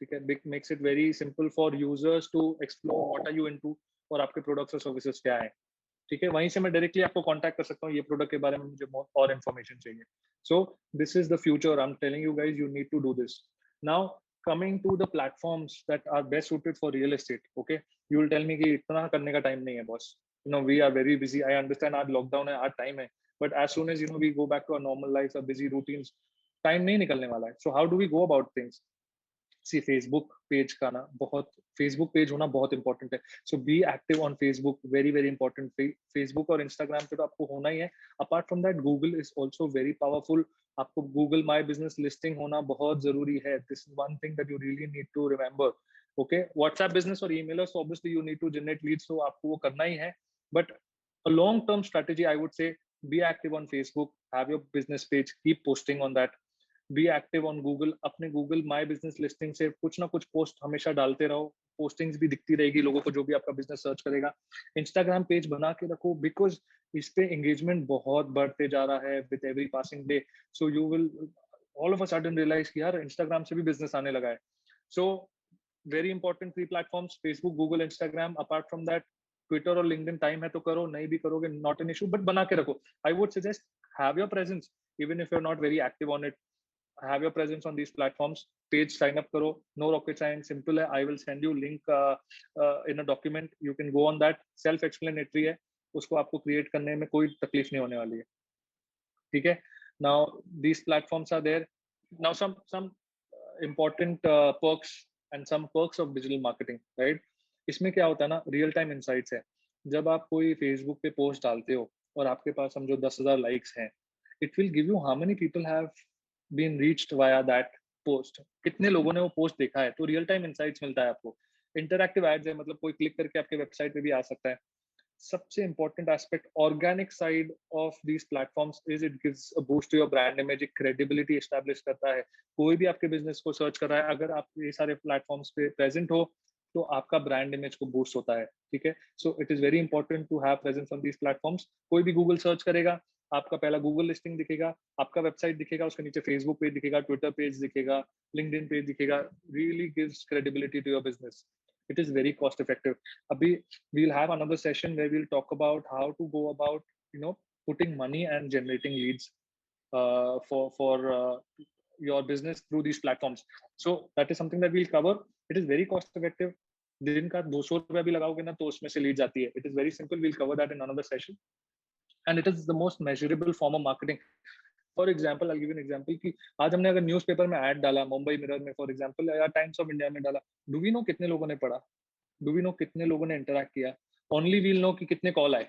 ठीक है. Makes it very simple for users to explore what are you into और आपके products और services क्या है. ठीक है. वहीं से मैं डायरेक्टली आपको कांटेक्ट कर सकता हूँ, ये प्रोडक्ट के बारे में मुझे और इन्फॉर्मेशन चाहिए. So this is the future. I am telling you guys, you need to do this. Now coming to the platforms that are best suited for real estate. Okay, you will tell me कि इतना करने का time नहीं है boss. We are very busy. I understand, आज lockdown है, आज time है, but as soon as we go back to our normal life, our busy routines, time नहीं निकलने वाला है. So how do we go about things? See Facebook page का ना, बहुत फेसबुक पेज होना बहुत इंपॉर्टेंट है. So be active on Facebook, very very important. Facebook और इंस्टाग्राम पे तो आपको होना ही है. Apart from that Google is also very powerful. आपको गूगल माई बिजनेस लिस्टिंग होना बहुत जरूरी है. This is one thing that you really need to remember. Okay, WhatsApp business और emailers obviously you need to generate leads, तो आपको वो करना ही है. But a long term strategy, I would say, be active on Facebook, have your business page, keep posting on that. B active on Google. अपने Google my business listing से कुछ ना कुछ पोस्ट हमेशा डालते रहो. पोस्टिंग्स भी दिखती रहेगी लोगों को जो भी आपका बिजनेस सर्च करेगा. इंस्टाग्राम पेज बना के रखो, बिकॉज इस पे एंगेजमेंट बहुत बढ़ते जा रहा है with every passing day. So you will all of a sudden realise कि यार इंस्टाग्राम से भी बिजनेस आने लगा है. So very important 3 platforms, Facebook, Google, Instagram. Apart from that Twitter और लिंक्डइन, टाइम है तो करो, नहीं भी करोगे नॉट एन इशू, बट बना के रखो. I would suggest have your presence even if you are not very active on it. Have your presence on these platforms. Page sign up karo, no rocket science, simple hai. I will send you link in a document. You can go on that. Self explanatory है, उसको आपको create करने में कोई तकलीफ नहीं होने वाली है. ठीक है. Now these platforms are there. Now some important perks and some perks of digital marketing, right? इसमें क्या होता है ना, रियल टाइम इनसाइट्स है. जब आप कोई फेसबुक पे पोस्ट डालते हो और आपके पास समझो 10,000 लाइक्स हैं, it will give you how many people have been reached via that post. कितने लोगों ने वो पोस्ट देखा है, तो रियल टाइम इनसाइट्स मिलता है आपको. इंटरैक्टिव एड्स है, मतलब कोई क्लिक करके आपके वेबसाइट पे भी आ सकता है. सबसे important aspect organic side of these platforms is it gives a boost to your brand image, एक क्रेडिबिलिटी एस्टैब्लिश करता है. कोई भी आपके बिजनेस को सर्च कर रहा है, अगर आप ये सारे प्लेटफॉर्म्स पे प्रेजेंट हो, तो आपका ब्रांड इमेज को बूस्ट होता है. ठीक है. So it is very important to have presence on these platforms. कोई भी गूगल सर्च करेगा, आपका पहला गूगल लिस्टिंग दिखेगा, आपका वेबसाइट दिखेगा, उसके नीचे फेसबुक पेज दिखेगा, ट्विटर पेज दिखेगा, लिंक्डइन पेज दिखेगा. Really gives credibility to your business. It is very cost effective. Abhi, we'll have another session where we'll talk about how to go about, putting money and generating leads for your business through these platforms. So that is something that we'll cover. It is very cost effective. दिन का 200 रुपया भी लगाओगे ना, तो उसमें से lead जाती है. It is very simple. We'll cover that in another session. And it is the most measurable form of marketing. For example, I give an example कि आज हमने अगर न्यूज़पेपर में ऐड डाला, मुंबई मिरर में फॉर एग्जाम्पल, या टाइम्स ऑफ इंडिया में डाला, डू वी नो कितने लोगों ने पढ़ा? डू वी नो कितने लोगों ने इंटरैक्ट किया? ओनली वील नो कि कितने कॉल आए,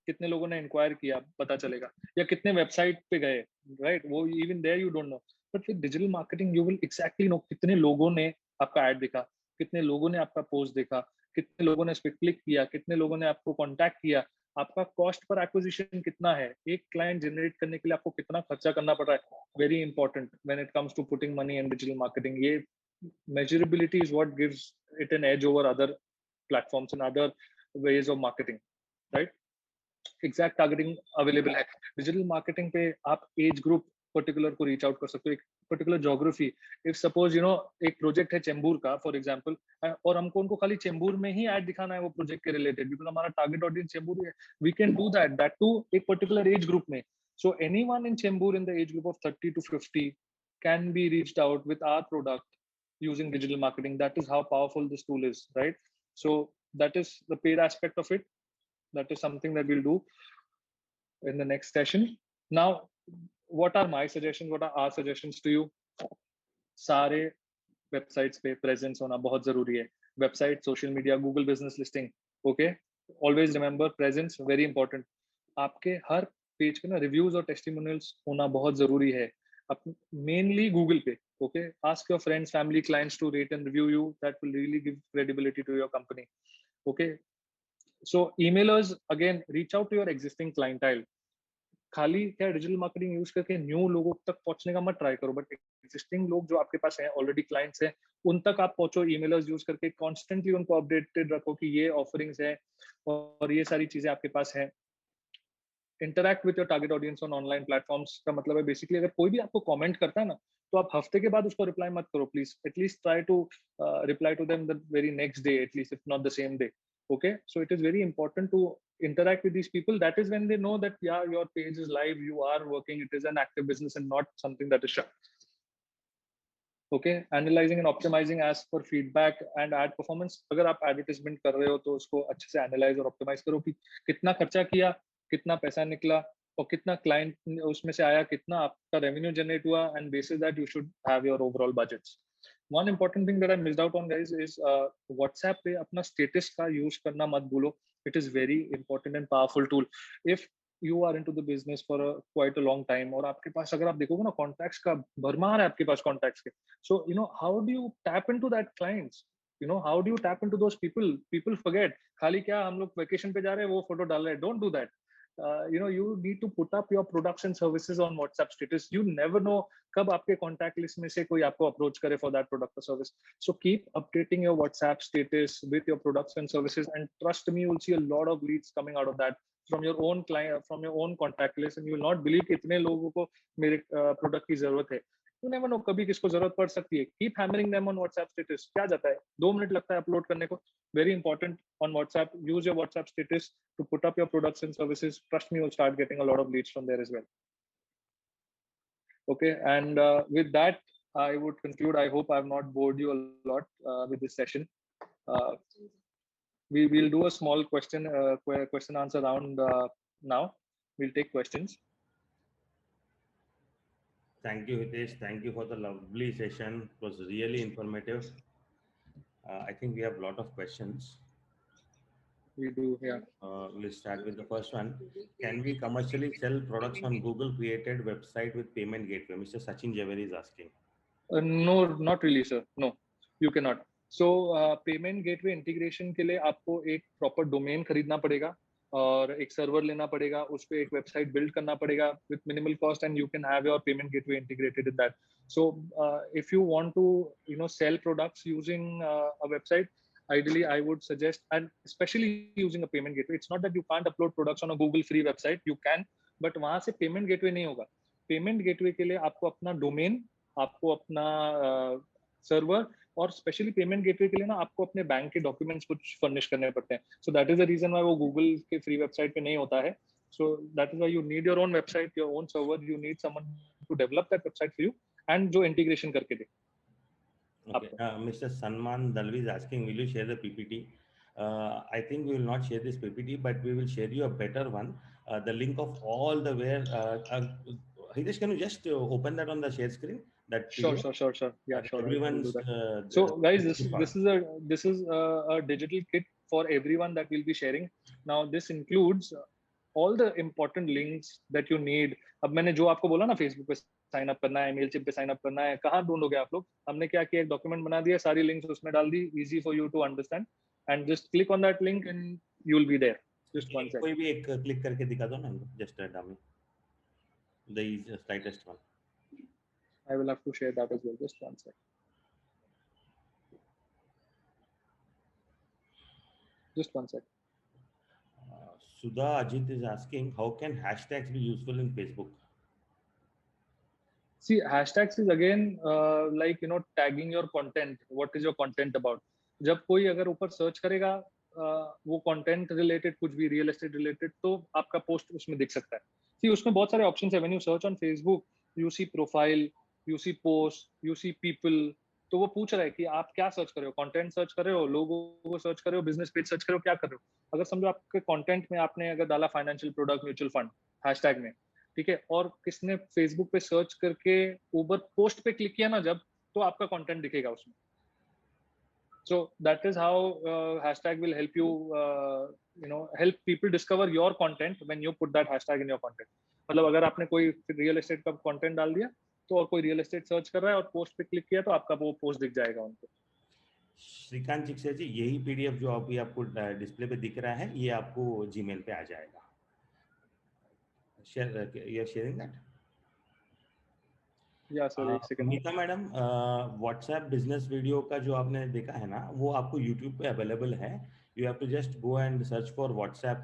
कितने लोगों ने इंक्वायर किया, पता चलेगा. या कितने वेबसाइट पे गए, राइट? वो even there you don't know. But with digital marketing you will exactly know कितने लोगों ने आपका ऐड देखा, कितने लोगों ने आपका पोस्ट देखा, कितने लोगों ने इस पे क्लिक किया, कितने लोगों ने आपको कॉन्टैक्ट किया, आपका कॉस्ट पर एक्विजिशन कितना है, एक क्लाइंट जनरेट करने के लिए आपको कितना खर्चा करना पड़ रहा है. Very important when it comes to putting money in digital marketing. ये measurability is what gives it an edge over other platforms and other ways of marketing, right? Exact targeting available है. डिजिटल मार्केटिंग पे आप age group particular को reach out कर सकते हो, एक particular geography. If suppose एक प्रोजेक्ट है चेंबूर का फॉर एग्जांपल, और हमको उनको खाली चेंबूर में ही ऐड दिखाना है वो प्रोजेक्ट के रिलेटेड, बिकॉज हमारा टारगेट ऑडियंस चेंबूर है. We can do that to एक पर्टिकुलर एज ग्रुप में. So anyone in Chembur in the age group of 30 to 50 can be reached out with our product using digital marketing. That is how powerful this tool is, right? So that is the paid aspect of it. That is something that we'll do in the next session. Now, what are my suggestions, what are our suggestions to you? सारे websites पे presence होना बहुत जरूरी है. Website, social media, Google business listing. Okay, always remember presence very important. आपके हर page पे ना reviews और टेस्टिमोनियल्स होना बहुत जरूरी है. मेनली गूगल पे. Okay, ask your friends, family, clients to rate and review you. That will really give credibility to your company. Okay, so emailers, again reach out to your existing clientele. खाली क्या digital marketing use करके new लोगों तक पहुंचने का मत try करो, but existing लोग जो आपके पास हैं, ऑलरेडी क्लाइंट्स हैं, उन तक आप पहुंचो. ईमेलर्स यूज करके कॉन्स्टेंटली उनको अपडेटेड रखो कि ये ऑफरिंग्स है और ये सारी चीजें आपके पास हैं. Interact with your target audience on online platforms का मतलब है बेसिकली अगर कोई भी आपको कमेंट करता है ना, तो आप हफ्ते के बाद उसको रिप्लाई मत करो please. At least try to reply to them the very next day, at least if not the same day. Okay, so it is very important to interact with these people. That is when they know that yeah, your page is live, you are working, it is an active business and not something that is shut. Okay, analyzing and optimizing as per feedback and ad performance. अगर आप advertisement कर रहे हो तो उसको अच्छे से analyze और optimize करो कि कितना खर्चा किया, कितना पैसा निकला और कितना client उसमें से आया, कितना आपका revenue generate हुआ, and basis that you should have your overall budgets. One important thing that I missed out on, guys, is WhatsApp पे अपना status का use करना मत भूलो. It is very important and powerful tool. If you are into the business for quite a long time और आपके पास अगर आप देखोगे ना contacts का भरमार है आपके पास contacts के. So you know how do you tap into that clients? You know how do you tap into those people? People forget. खाली क्या हम लोग vacation पे जा रहे हैं वो photo डाल रहे हैं. Don't do that. You know, you need to put up your products and services on WhatsApp status. You never know कब आपके contact list में से कोई आपको approach करे for that product or service. So keep updating your WhatsApp status with your products and services, and trust me, you will see a lot of leads coming out of that from your own client, from your own contact list, and you will not believe कितने लोगों को मेरे product की जरूरत है. You never know कभी किसको जरूरत पड़ सकती है. Keep hammering them on WhatsApp status. क्या जाता है, 2 मिनट लगता है अपलोड करने को. Very important on WhatsApp. Use your WhatsApp status to put up your products and services. Trust me, you'll start getting a lot of leads from there as well. Okay, and with that, I would conclude. I hope I've not bored you a lot with this session. Uh, we will do a small question answer round now. We'll take questions. Thank you, Hitesh. Thank you for the lovely session. It was really informative. I think we have a lot of questions. We do, yeah. We'll start with the first one. Can we commercially sell products on Google created website with payment gateway? Mr. Sachin Javeri is asking. No, not really, sir. No, you cannot. So payment gateway integration के लिए आपको एक proper domain खरीदना पड़ेगा और एक server लेना पड़ेगा, उस पे एक वेबसाइट बिल्ड करना पड़ेगा with minimal cost, and you can have your payment gateway integrated in that. So if you want to sell products using a website, ideally I would suggest, and especially using a payment gateway, it's not that you can't upload products on a Google free website, you can, but वहां से payment gateway नहीं होगा. Payment gateway के लिए आपको अपना domain, आपको अपना सर्वर, और स्पेशली पेमेंट गेटवे के लिए ना आपको अपने बैंक के डॉक्यूमेंट्स कुछ फर्निश करने पड़ते हैं. So that is the reason why वो गूगल के फ्री वेबसाइट पे नहीं होता है. So that is why you need your own website, your own server. You need someone to develop that website for you and जो integration करके दे. Okay. Mr. Sanman Dalvi is asking, will you share the PPT? I think we will not share this PPT, but we will share you a better one. The link of all the where. Hitesh, can you just open that on the share screen? That Sure. Yeah, sure. Everyone's. So, guys, this is a digital kit for everyone that we'll be sharing. Now, this includes all the important links that you need. अब मैंने जो आपको बोला ना, Facebook पे sign up करना है, मेलचिप पे साइन अप करना है, कहाँ ढूंढोगे आप लोग? हमने क्या किया, एक डॉक्यूमेंट बना दिया, सारी लिंक्स उसमें डाल दी, easy for you to understand, and just click on that link and you will be there. Just one second. कोई भी एक क्लिक करके दिखा दो ना, just dummy, the slightest one. I will have to share that as well. Just one second. Just one second. Sudha Ajit is asking, how can hashtags be useful in Facebook? See, hashtags is again like tagging your content. What is your content about? जब कोई अगर ऊपर search करेगा वो content related, कुछ भी real estate related, तो आपका पोस्ट उसमें दिख सकता है. सी, उसमें बहुत सारे ऑप्शंस है. When you search on Facebook, you see profile, you see posts, you see people, तो वो पूछ रहा है कि आप क्या सर्च कर रहे हो, कंटेंट सर्च कर रहे हो, लोगों को सर्च कर रहे हो, बिजनेस पेज सर्च कर रहे हो, क्या कर रहे हो। अगर समझो आपके कंटेंट में आपने अगर डाला financial product mutual fund hashtag में, ठीक है, और किसने फेसबुक पे सर्च करके ऊबर पोस्ट पे क्लिक किया ना जब, तो आपका कंटेंट दिखेगा उसमें। So that is how hashtag will help you, help people discover your content when you put that hashtag in your content. मतलब अगर आपने कोई रियल एस्टेट का कंटेंट डाल दिया, तो और कोई रियल एस्टेट सर्च कर रहा है और पोस्ट पे क्लिक किया, तो आपका वो पोस्ट दिख जाएगा उनको। श्रीकांत चिक्से जी, यही पीडीएफ जो अभी आपको डिस्प्ले पे दिख रहा है, ये आपको जीमेल पे आ जाएगा। You are sharing that? या सर एक second. Meeta madam, WhatsApp business video का जो आपने देखा है ना, वो आपको यूट्यूब पे अवेलेबल है। You have to just go and search for WhatsApp,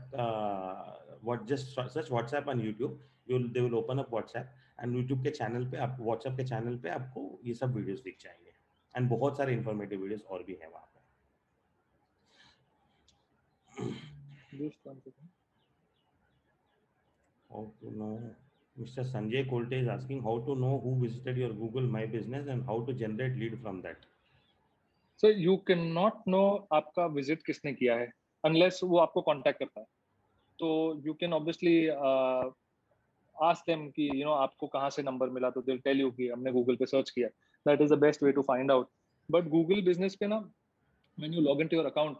just search WhatsApp on YouTube. They will open up WhatsApp, and YouTube के चैनल पे, आप व्हाट्सएप के चैनल पे आपको ये सब वीडियोस दिख जाएंगे, एंड बहुत सारे इंफॉर्मेटिव वीडियोस और भी है वहाँ पे। Just one second. How to know? Mr. Sanjay Kolte is asking how to know who visited your Google My Business and how to generate lead from that. So you cannot know आपका visit किसने किया है unless वो आपको contact करता है। तो you can obviously ask them कि आपको कहाँ से नंबर मिला, तो they'll tell you कि हमने गूगल पे सर्च किया। That is the best way to find out. But Google Business पे ना, when you log into your account,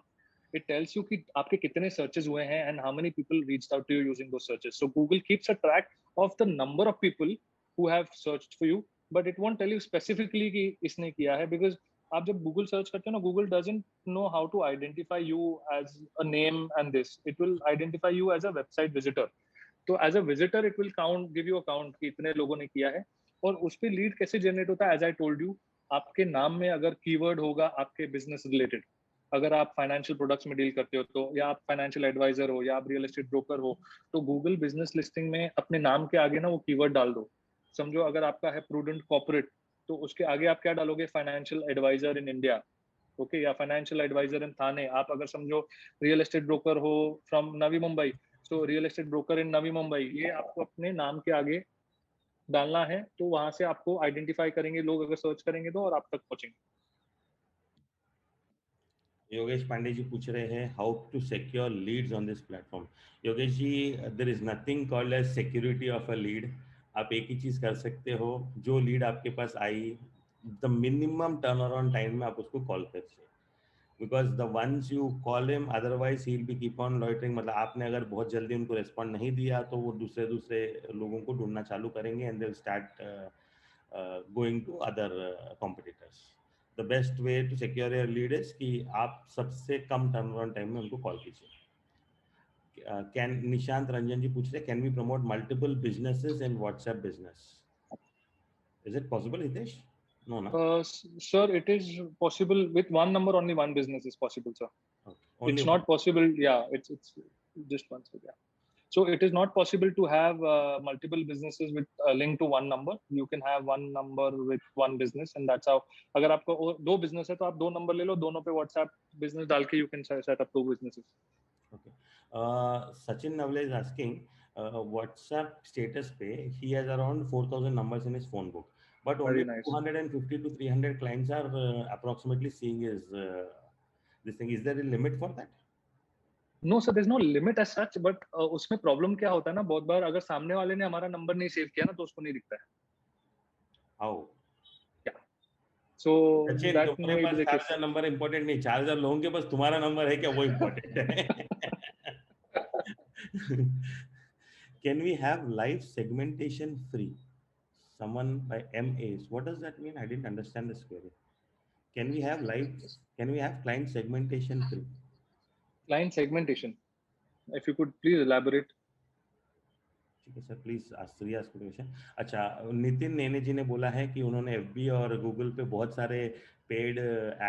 it tells you कि आपके कितने searches हुए हैं and how many people reached out to you using those searches. So Google keeps a track of the number of people who have searched for you, but it won't tell you specifically कि इसने किया है, because आप जब Google search करते हो ना, Google doesn't know how to identify you as a name and this. It will identify you as a website visitor. तो as a visitor it will count, give you account कि इतने लोगों ने किया है। और उस पर लीड कैसे जनरेट होता है, एज आई टोल्ड यू, आपके नाम में अगर कीवर्ड होगा आपके बिजनेस रिलेटेड, अगर आप फाइनेंशियल प्रोडक्ट्स में डील करते हो तो, या आप फाइनेंशियल एडवाइजर हो, या आप रियल एस्टेट ब्रोकर हो, तो गूगल बिजनेस लिस्टिंग में अपने नाम के आगे ना वो कीवर्ड डाल दो। समझो अगर आपका है प्रूडेंट कॉर्पोरेट, तो उसके आगे आप क्या डालोगे, financial advisor in India, okay, या फाइनेंशियल एडवाइजर इन थाने। आप अगर समझो रियल एस्टेट ब्रोकर हो फ्रॉम नवी मुंबई, तो real estate broker in Navi Mumbai, ये आपको अपने नाम के आगे डालना है, तो वहां से आपको आइडेंटिफाई करेंगे लोग, अगर सर्च करेंगे तो, और आप तक पहुंचेंगे। योगेश पांडे जी पूछ रहे हैं how to secure leads on this platform. Yogesh ji, there is nothing called as security of a lead. आप एक ही चीज कर सकते हो, जो लीड आपके पास आई, the minimum turn around time में आप उसको कॉल करिए, because the once you call him, otherwise he will be keep on loitering. मतलब आपने अगर बहुत जल्दी उनको रिस्पॉन्ड नहीं दिया, तो वो दूसरे दूसरे लोगों को ढूंढना चालू करेंगे, and they will start going to other competitors. The best way to secure your lead is कि आप सबसे कम टर्न अराउंड टाइम में उनको कॉल कीजिए। कैन निशांत रंजन जी पूछ रहे, can we promote multiple businesses in WhatsApp business? Is it possible Hitesh? No, no. Sir, it is possible with one number only. One business is possible, sir. Okay. Only It's one. not possible. Yeah, it's just one. So yeah. So it is not possible to have multiple businesses with a link to one number. You can have one number with one business, and that's how. अगर आपको दो business है, तो आप दो number ले लो, दोनों पे WhatsApp business डाल के you can set up two businesses. Okay. Sachin Navle is asking, WhatsApp status पे he has around 4,000 numbers in his phone book, but Very only nice. 250 to 300 clients are approximately seeing his this thing. Is there a limit for that? No, sir, there's no limit as such, but उसमें problem क्या होता है ना, बहुत बार अगर सामने वाले ने हमारा number नहीं save किया ना, तो उसको नहीं दिखता है। How? Yeah. So Sachin, that तुम्हारे may pass be the case. 4,000 number important नहीं, 4,000 लोगों के पास तुम्हारा नंबर है क्या, वो इम्पोर्टेंट है। Can we have live segmentation free? Someone by MAs. What does that mean? I didn't understand this query. Can we have live? Can we have client segmentation free? Client segmentation. If you could please elaborate. ठीक है sir, please ask question. अच्छा, नितिन नेने जी ने बोला है कि उन्होंने FB और Google पे बहुत सारे पेड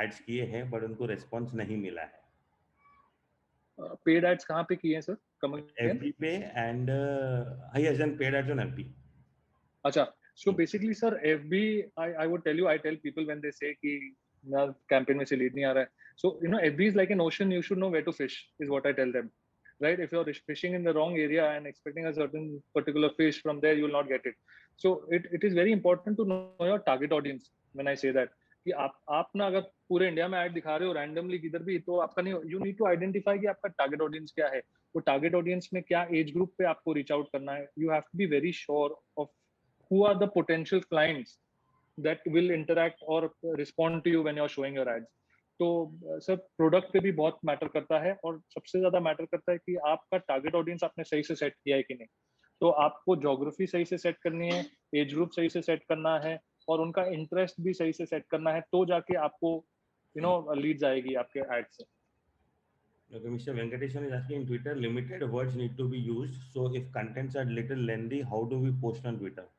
एड्स किए हैं, बट उनको रिस्पॉन्स नहीं मिला है। पेड एड्स कहाँ पे किए हैं सर? Come again. एफबी पे and he has done paid ads on FB. अच्छा, so basically sir, FB, I would tell you, I tell people when they say कि यार कैंपेन में से लीड नहीं आ रहा है, so FB is like an ocean, you should know where to fish, is what I tell them, right? If you're fishing in the wrong area and expecting a certain particular fish from there, you will not get it. So it is very important to know your target audience when I say that. कि आप ना अगर पूरे India में add दिखा रहे हो randomly किधर भी, तो आपका नहीं, यू नीड टू आइडेंटिफाई कि आपका टारगेट ऑडियंस क्या है, वो टारगेट ऑडियंस में क्या एज ग्रुप पे आपको रीच आउट करना है. You have to be very sure of who are the potential clients that will interact or respond to you when you're showing your ads. तो सर प्रोडक्ट पे भी बहुत मैटर करता है, और सबसे ज्यादा मैटर करता है कि आपका टारगेट ऑडियंस आपने सही से सेट किया है कि नहीं. तो आपको ज्योग्राफी सही से सेट करनी है, एज ग्रुप सही से सेट करना है, और उनका इंटरेस्ट भी सही से सेट करना है, तो जाके आपको लीड्स आएगी आपके एड से. Okay, Mr. Venkatesan is asking in Twitter, limited words need to be used. So if contents are little lengthy, how do we post on Twitter?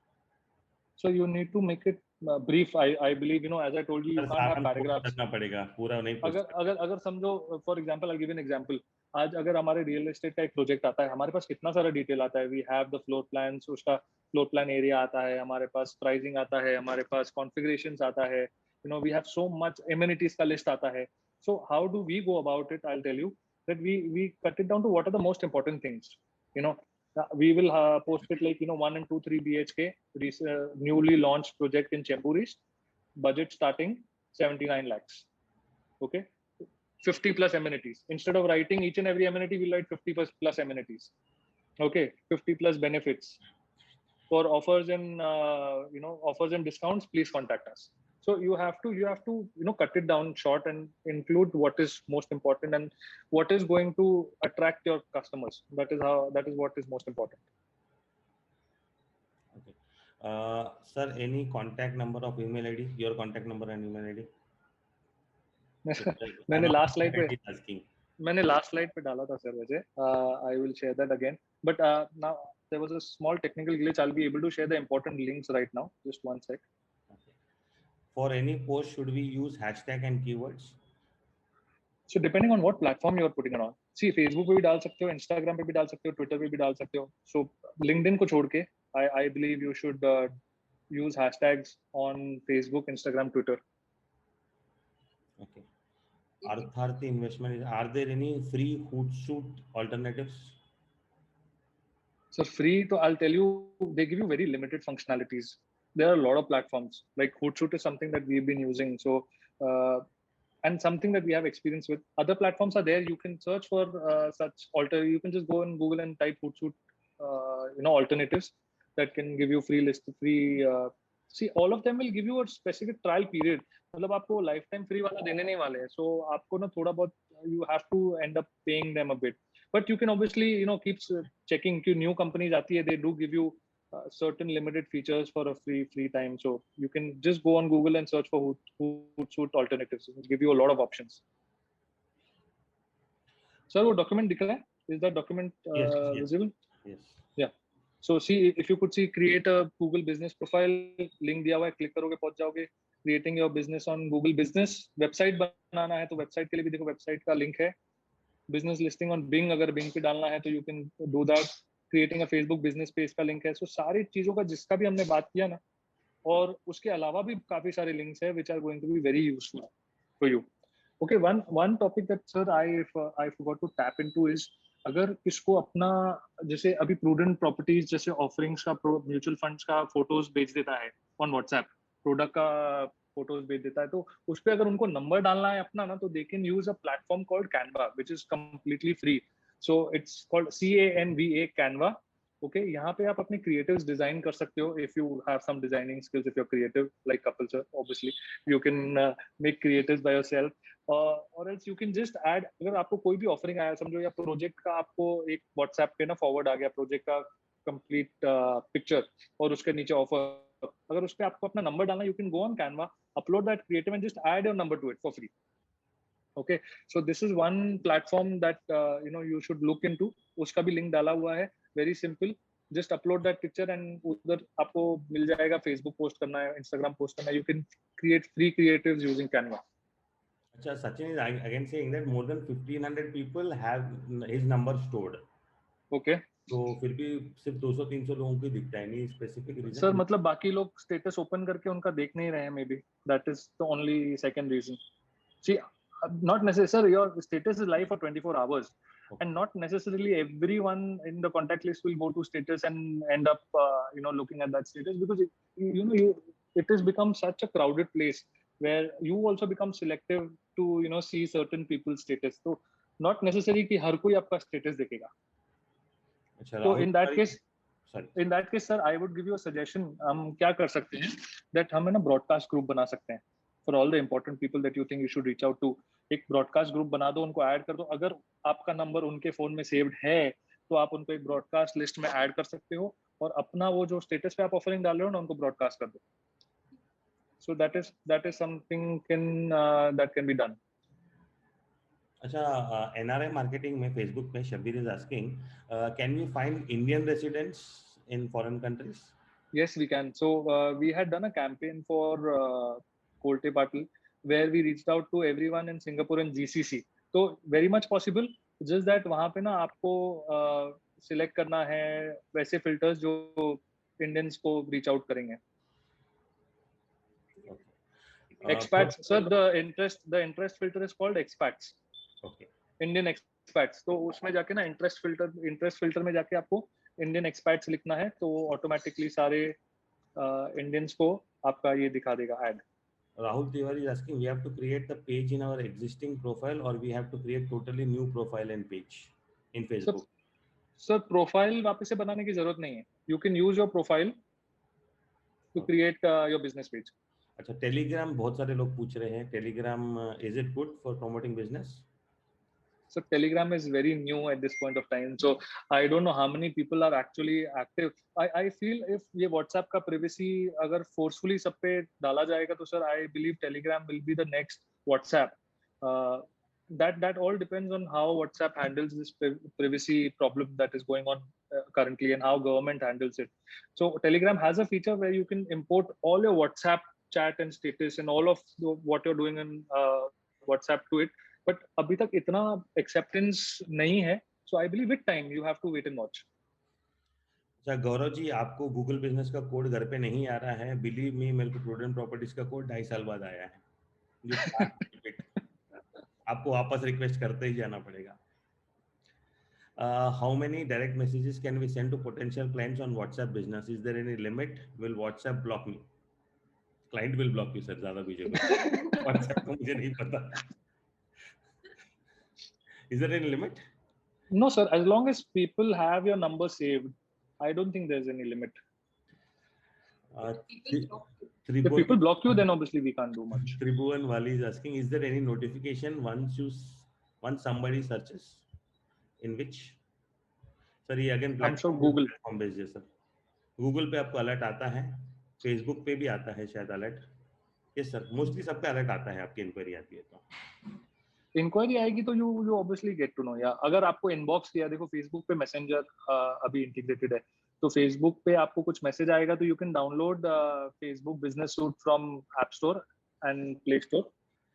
So you need to make it brief. I believe, as I told you, you can't have paragraphs. करना पड़ेगा, पूरा नहीं अगर अगर अगर समझो, for example I give an example. आज अगर हमारे रियल एस्टेट का एक प्रोजेक्ट आता है, हमारे पास कितना सारा डिटेल आता है. We have the floor plans, उसका फ्लोर प्लान एरिया आता है, हमारे पास प्राइसिंग आता है, हमारे पास कॉन्फ़िगरेशंस आता है, we have so much amenities का लिस्ट आता है. So how do we go about it? I will tell you that we cut it down to what are the most important things. you know we will post it like 1 and 2 3 bhk newly launched project in Chembur East, budget starting 79 lakhs. Okay, 50 plus amenities. Instead of writing each and every amenity, we'll write 50 plus amenities. Okay, 50 plus benefits. For offers and offers and discounts, please contact us. So you have to cut it down short and include what is most important and what is going to attract your customers. That is what is most important. Okay. Sir, any contact number of email ID, your contact number and email ID? मैंने last slide पे डाला था sir वैसे. I will share that again, but now there was a small technical glitch. I'll be able to share the important links right now. Just one sec. Okay. For any post, should we use hashtag and keywords? So depending on what platform you are putting it on. See, Facebook पे भी डाल सकते हो, Instagram पे भी डाल सकते हो, Twitter पे भी डाल सकते हो. So LinkedIn को छोड़ के, I believe you should use hashtags on Facebook, Instagram, Twitter. Okay. Artharthi investment, are there any free Hootsuite alternatives? So free, so I'll tell you, they give you very limited functionalities. There are a lot of platforms. Like Hootsuite is something that we've been using. So and something that we have experience with. Other platforms are there. You can search for you can just go and Google and type Hootsuite, alternatives that can give you free list, see, all of them will give you a specific trial period. मतलब आपको lifetime free वाला देने नहीं वाले हैं. So आपको ना थोड़ा बहुत, you have to end up paying them a bit. But you can obviously, keep checking. कि new companies आती है, they do give you certain limited features for a free time. So you can just go on Google and search for Hootsuite alternatives. It will give you a lot of options. Sir, वो document दिख रहा है? Is that document yes. visible? Yes. Yeah. So see, if you could see, create a Google business profile, link दिया हुआ है, click करोगे पहुंच जाओगे. Creating your business on Google Business. Website बनाना है तो website के लिए भी देखो, website का link है. Business listing on Bing, अगर Bing पे डालना है तो you can do that. Creating a Facebook business page का link है. So सारी चीजों का जिसका भी हमने बात किया ना, और उसके अलावा भी काफी सारे links है which are going to be very useful for you. Okay, one topic that sir I forgot to tap into is, अगर किसको अपना, जैसे अभी प्रूडेंट प्रॉपर्टीज जैसे ऑफरिंग्स का, म्यूचुअल फंड्स का फोटोज भेज देता है ऑन व्हाट्सएप, प्रोडक्ट का फोटोज भेज देता है, तो उस पर अगर उनको नंबर डालना है अपना ना, तो they can use a platform called Canva which is completely free. So it's called CANVA Canva. Okay, यहाँ पे आप अपने क्रिएटिव्स डिजाइन कर सकते हो. If you have some designing skills, if you are creative like Kapil sir, obviously you can make creatives by yourself. और else you can just add, अगर आपको कोई भी ऑफरिंग आया समझो, या प्रोजेक्ट का आपको एक व्हाट्सएप पे ना फॉरवर्ड आ गया, प्रोजेक्ट का कंप्लीट पिक्चर और उसके नीचे ऑफर, अगर उस पे आपको अपना नंबर डालना, you can go on Canva, upload that creative and just add your number two it for free. Okay, so this is one platform that you should look into. उसका भी लिंक डाला हुआ है. Very simple. Just upload that picture and उधर आपको मिल जाएगा. Facebook post करना है, Instagram पोस्ट करना है. You can create free creatives using Canva. अच्छा, Sachin is again saying that more than 1500 people have his number stored. Okay. तो फिर भी सिर्फ 200-300 लोगों को दिखता है, नहीं स्पेसिफिक रीजन? सर मतलब बाकी लोग स्टेटस ओपन करके उनका देख नहीं रहे हैं, may be that is the only second reason. See, not necessarily your status is live for 24 hours. Okay. And not necessarily everyone in the contact list will go to status and end up looking at that status, because it has become such a crowded place. where you also become selective to see certain people's status. So not necessary कि हर कोई आपका status देखेगा. अच्छा, So Rahul in that Tiwari, case, sorry. in that case, sir, I would give you a suggestion. हम क्या कर सकते हैं? That हम है ना broadcast group बना सकते हैं for all the important people that you think you should reach out to. एक broadcast group बना दो, उनको ऐड कर दो. अगर आपका नंबर उनके फोन में सेव्ड है तो आप उनको एक ब्रॉडकास्ट लिस्ट में ऐड कर सकते हो और अपना वो जो स्टेटस पे आप ऑफरिंग डाल रहे हो ना उनको ब्रॉडकास्ट कर दो. So that is something that can be done. अच्छा, NRI marketing में Facebook में Shabir is asking, can we find Indian residents in foreign countries? Yes, we can. So we had done a campaign for Kolte Patil where we reached out to everyone in Singapore and GCC. So very much possible. Just that वहाँ पे ना आपको select करना है वैसे filters जो Indians को reach out करेंगे. Expats, sir, the interest filter is called expats. Okay. Indian expats. तो उसमें जाके ना interest filter में जाके आपको Indian expats लिखना है तो automatically सारे Indians को आपका ये दिखा देगा ad. Rahul Tiwari is asking, we have to create the page in our existing profile or we have to create totally new profile and page in Facebook? Sir, profile वापस से बनाने की जरूरत नहीं है. You can use your profile to create your business page. अच्छा, Telegram बहुत सारे लोग पूछ रहे हैं. Telegram, is it good for promoting business? So Telegram is very new at this point of time. So I don't know how many people are actually active. I feel if ये WhatsApp का privacy अगर forcefully सब पे डाला जाएगा तो sir I believe Telegram will be the next WhatsApp. That all depends on how WhatsApp handles this privacy problem that is going on currently and how government handles it. So Telegram has a feature where you can import all your WhatsApp chat and status and all of what you're doing in WhatsApp to it. But अभी तक इतना acceptance नहीं है. So I believe with time you have to wait and watch. अच्छा, गौरव जी, आपको Google business का code घर पे नहीं आ रहा है. बिलीव मी, मेरे को प्रूडेंट प्रॉपर्टीज का कोड 2.5 साल बाद आया है. आपको वापस रिक्वेस्ट करते ही जाना पड़ेगा. How many direct messages can we send to potential clients on WhatsApp business? Is there any limit? Will WhatsApp block me? Client will block you, sir. ज़्यादा भेजोगे. WhatsApp को मुझे नहीं पता. Is there any limit? No, sir. As long as people have your number saved, I don't think there's any limit. If people block you, then obviously we can't do much. Tribhuvan Wali is asking, is there any notification once somebody searches? In which? Sir, ये again I'm sure Google. platform based है sir. Google पे आपको alert आता है, Facebook पे भी आता है शायद अलर्ट. Yes sir, mostly सब पे अलर्ट आता है आपकी इंक्वायरी आती है तो. इंक्वायरी आएगी तो you obviously get to know. या अगर आपको इनबॉक्स किया, देखो फेसबुक पे मैसेंजर अभी इंटीग्रेटेड है तो फेसबुक पे आपको कुछ मैसेज आएगा तो you can download Facebook business suit from app store and play store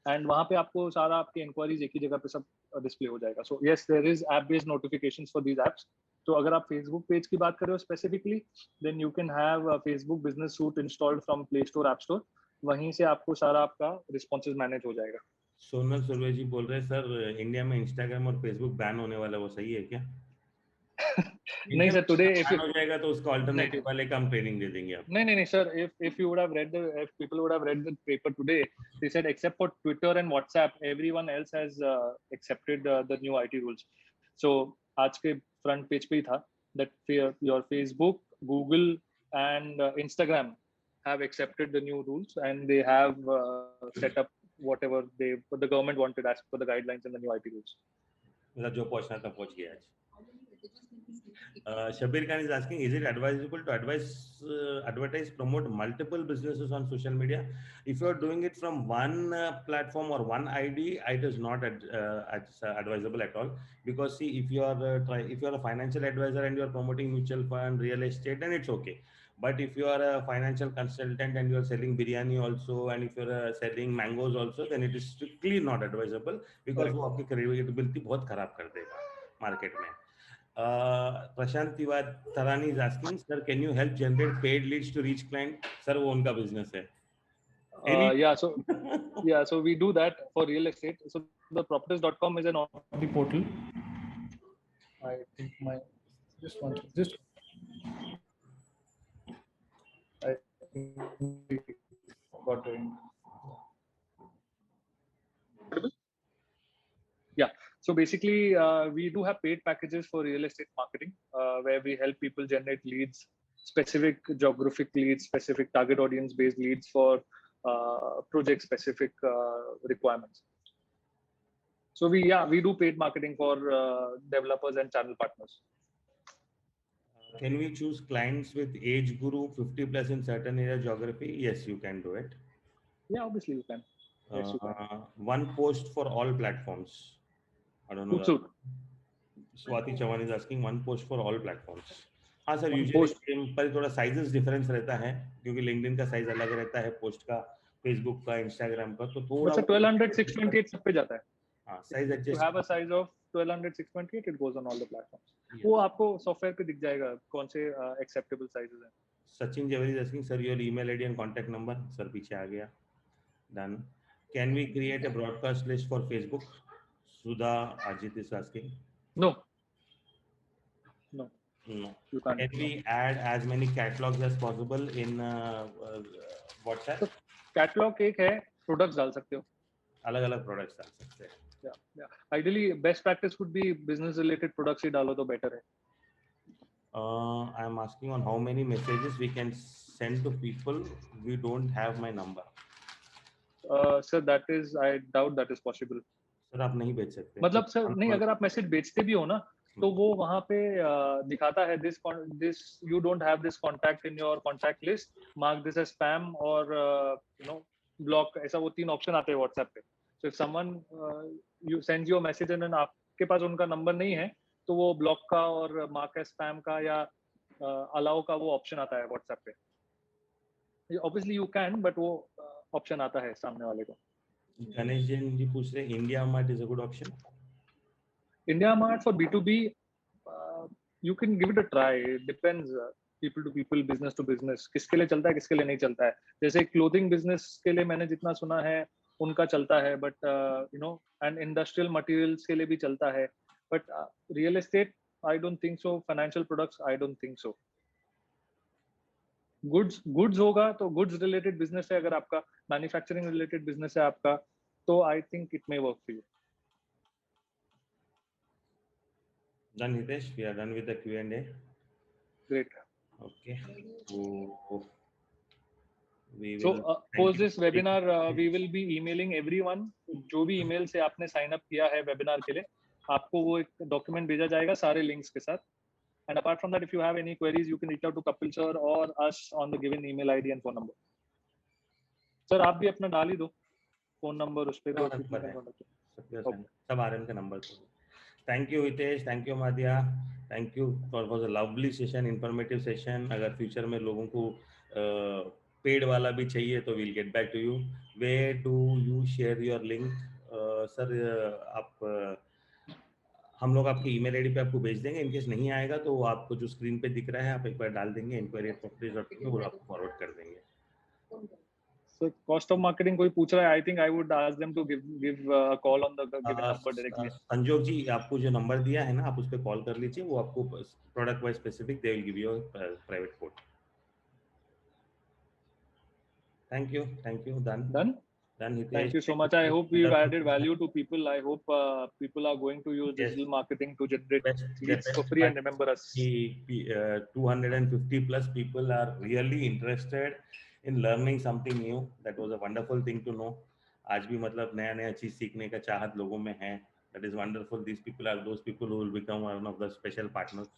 and वहां पे आपको सारा आपके इंक्वायरीज एक ही जगह पे सब डिस्प्ले हो जाएगा. So yes, there is app based notifications for these apps. तो अगर आप फेसबुक पेज की बात कर रहे हो specifically, then you can have Facebook business suite installed from Play Store App Store. वहीं से आपको सारा आपका रिस्पॉन्सेज मैनेज हो जाएगा. सोनल सुरवे जी बोल रहे हैं, सर इंडिया में इंस्टाग्राम और फेसबुक बैन होने वाला, वो सही है क्या? नहीं सर, टुडे इफ हो जाएगा तो उसका अल्टरनेटिव वाले का हम ट्रेनिंग दे देंगे आप. नहीं sir, if you would have read if people would have read the paper today, they said except for Twitter and WhatsApp, everyone else has accepted the new IT rules. So आज के front page पे ही था that your Facebook, Google and Instagram have accepted the new rules and they have set up whatever the government wanted as per the guidelines and the new IT rules. मतलब जो पहुंचना था पहुंच गया आज. Shabir Khan is asking, is it advisable to advertise, promote multiple businesses on social media? If you are doing it from one platform or one ID, it is not advisable at all. Because see, if you are a financial advisor and you are promoting mutual fund, real estate, then it's okay. But if you are a financial consultant and you are selling biryani also, and if you are selling mangoes also, then it is strictly not advisable because वो आपकी credibility बहुत खराब कर देगा market में. Prashant Tarani is asking, sir, can you help generate paid leads to reach client? Sir, वो उनका business है. So we do that for real estate. So the properties.com is an opportunity portal. I think I think got doing. So basically, we do have paid packages for real estate marketing, where we help people generate leads, specific geographic leads, specific target audience based leads for project specific requirements. So we do paid marketing for developers and channel partners. Can we choose clients with age group 50 plus in certain area geography? Yes, you can do it. Yeah, obviously you can. Yes, you can. One post for all platforms. I don't know. Suit. Swati Chavan is asking one post for all platforms. हाँ sir, One usually post. पर थोड़ा sizes difference रहता है क्योंकि LinkedIn का size अलग रहता है पोस्ट का, फेसबुक का, इंस्टाग्राम का, तो थोड़ा वैसे 1200 628 सब पे जाता है. हाँ, size You adjust have a size of 1200 628, it goes on all the platforms. वो आपको सॉफ्टवेयर पे दिख जाएगा कौन से एक्सेप्टेबल साइजेस हैं. Sachin Javeri is asking sir your email ID and contact number. Sir पीछे आ गया. Done. Can we create a broadcast list for Facebook? Sudha Ajit is asking. No. No. You can't. Can we add as many catalogs as possible in WhatsApp? तो catalogue एक है, products डाल सकते हो. अलग-अलग प्रोडक्ट्स डाल सकते हैं. Yeah. Ideally, best practice would be business related products ही डालो तो better है. I am asking on how many messages we can send to people. We don't have my number. Sir, that is, I doubt that is possible. Sir आप नहीं भेज सकते. मतलब sir नहीं, अगर आप मैसेज भेजते भी हो ना तो वो वहां पे दिखाता है this you don't have this contact in your contact list, mark this as spam और block, ऐसा वो 3 ऑप्शन आते हैं व्हाट्सएप पे. So if someone you sends you a message and then आपके पास उनका नंबर नहीं है तो वो ब्लॉक का और मार्क एज स्पैम का या अलाउ का वो ऑप्शन आता है व्हाट्सएप पे. Obviously you can, but वो ऑप्शन आता है सामने वाले को. गणेश जैन जी पूछ रहे हैं India mart is a good option. India mart for B2B, you can give it a try. It depends, people to people, business to business, किसके लिए चलता है किसके लिए नहीं चलता है. जैसे क्लोथिंग बिजनेस के लिए मैंने जितना सुना है उनका चलता है, बट एंड इंडस्ट्रियल मटेरियल्स के लिए भी चलता है, but real estate I don't think so. Financial products I don't think so. Goods होगा तो गुड्स रिलेटेड बिजनेस है, अगर आपका मैन्युफैक्चरिंग रिलेटेड बिजनेस है आपका, तो I think it may work for you. Done, Hitesh. We are done with the Q&A. Great. Okay. So post this webinar, we will be emailing everyone. जो भी email से आपने sign up किया है webinar के लिए, आपको वो एक document भेजा जाएगा सारे links के साथ. And apart from that, if you have any queries, you can reach out to Kapil sir or us on the given email ID and phone number. Sir, आप भी अपना डाल ही दो phone number उस पे. सब आरएम का number. Thank you Hitesh, thank you Madhya, thank you for a lovely session, informative session. अगर फ्यूचर में लोगों को पेड वाला भी चाहिए तो we'll get back to you. Where do you share your link? Sir आप हम लोग आपके ईमेल आईडी पे आपको भेज देंगे. इनकेस नहीं आएगा तो आपको जो स्क्रीन पे दिख रहा है आप एक बार डाल देंगे inquiry@properties.com, वो आपको फॉरवर्ड कर देंगे. So cost of marketing कोई पूछ रहा है, I think I would ask them to give a call on the given number directly. संजोग जी आपको जो नंबर दिया है ना आप उस पे कॉल कर लीजिए, वो आपको product wise specific they will give you private code. Thank you done Hitesh. Thank you so much. I hope we've added value to people. I hope people are going to use digital marketing to generate leads for free. And remember us, 250 plus people are really interested in learning something new. That was a wonderful thing to know. आज भी मतलब नया चीज सीखने का चाहत लोगों में है. That is wonderful. These people are those people who will become one of the special partners.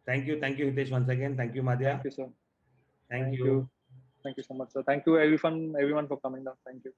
Thank you Hitesh once again. Thank you Madhya. Thank you sir. Thank you. Thank you so much sir. Thank you everyone for coming down. Thank you.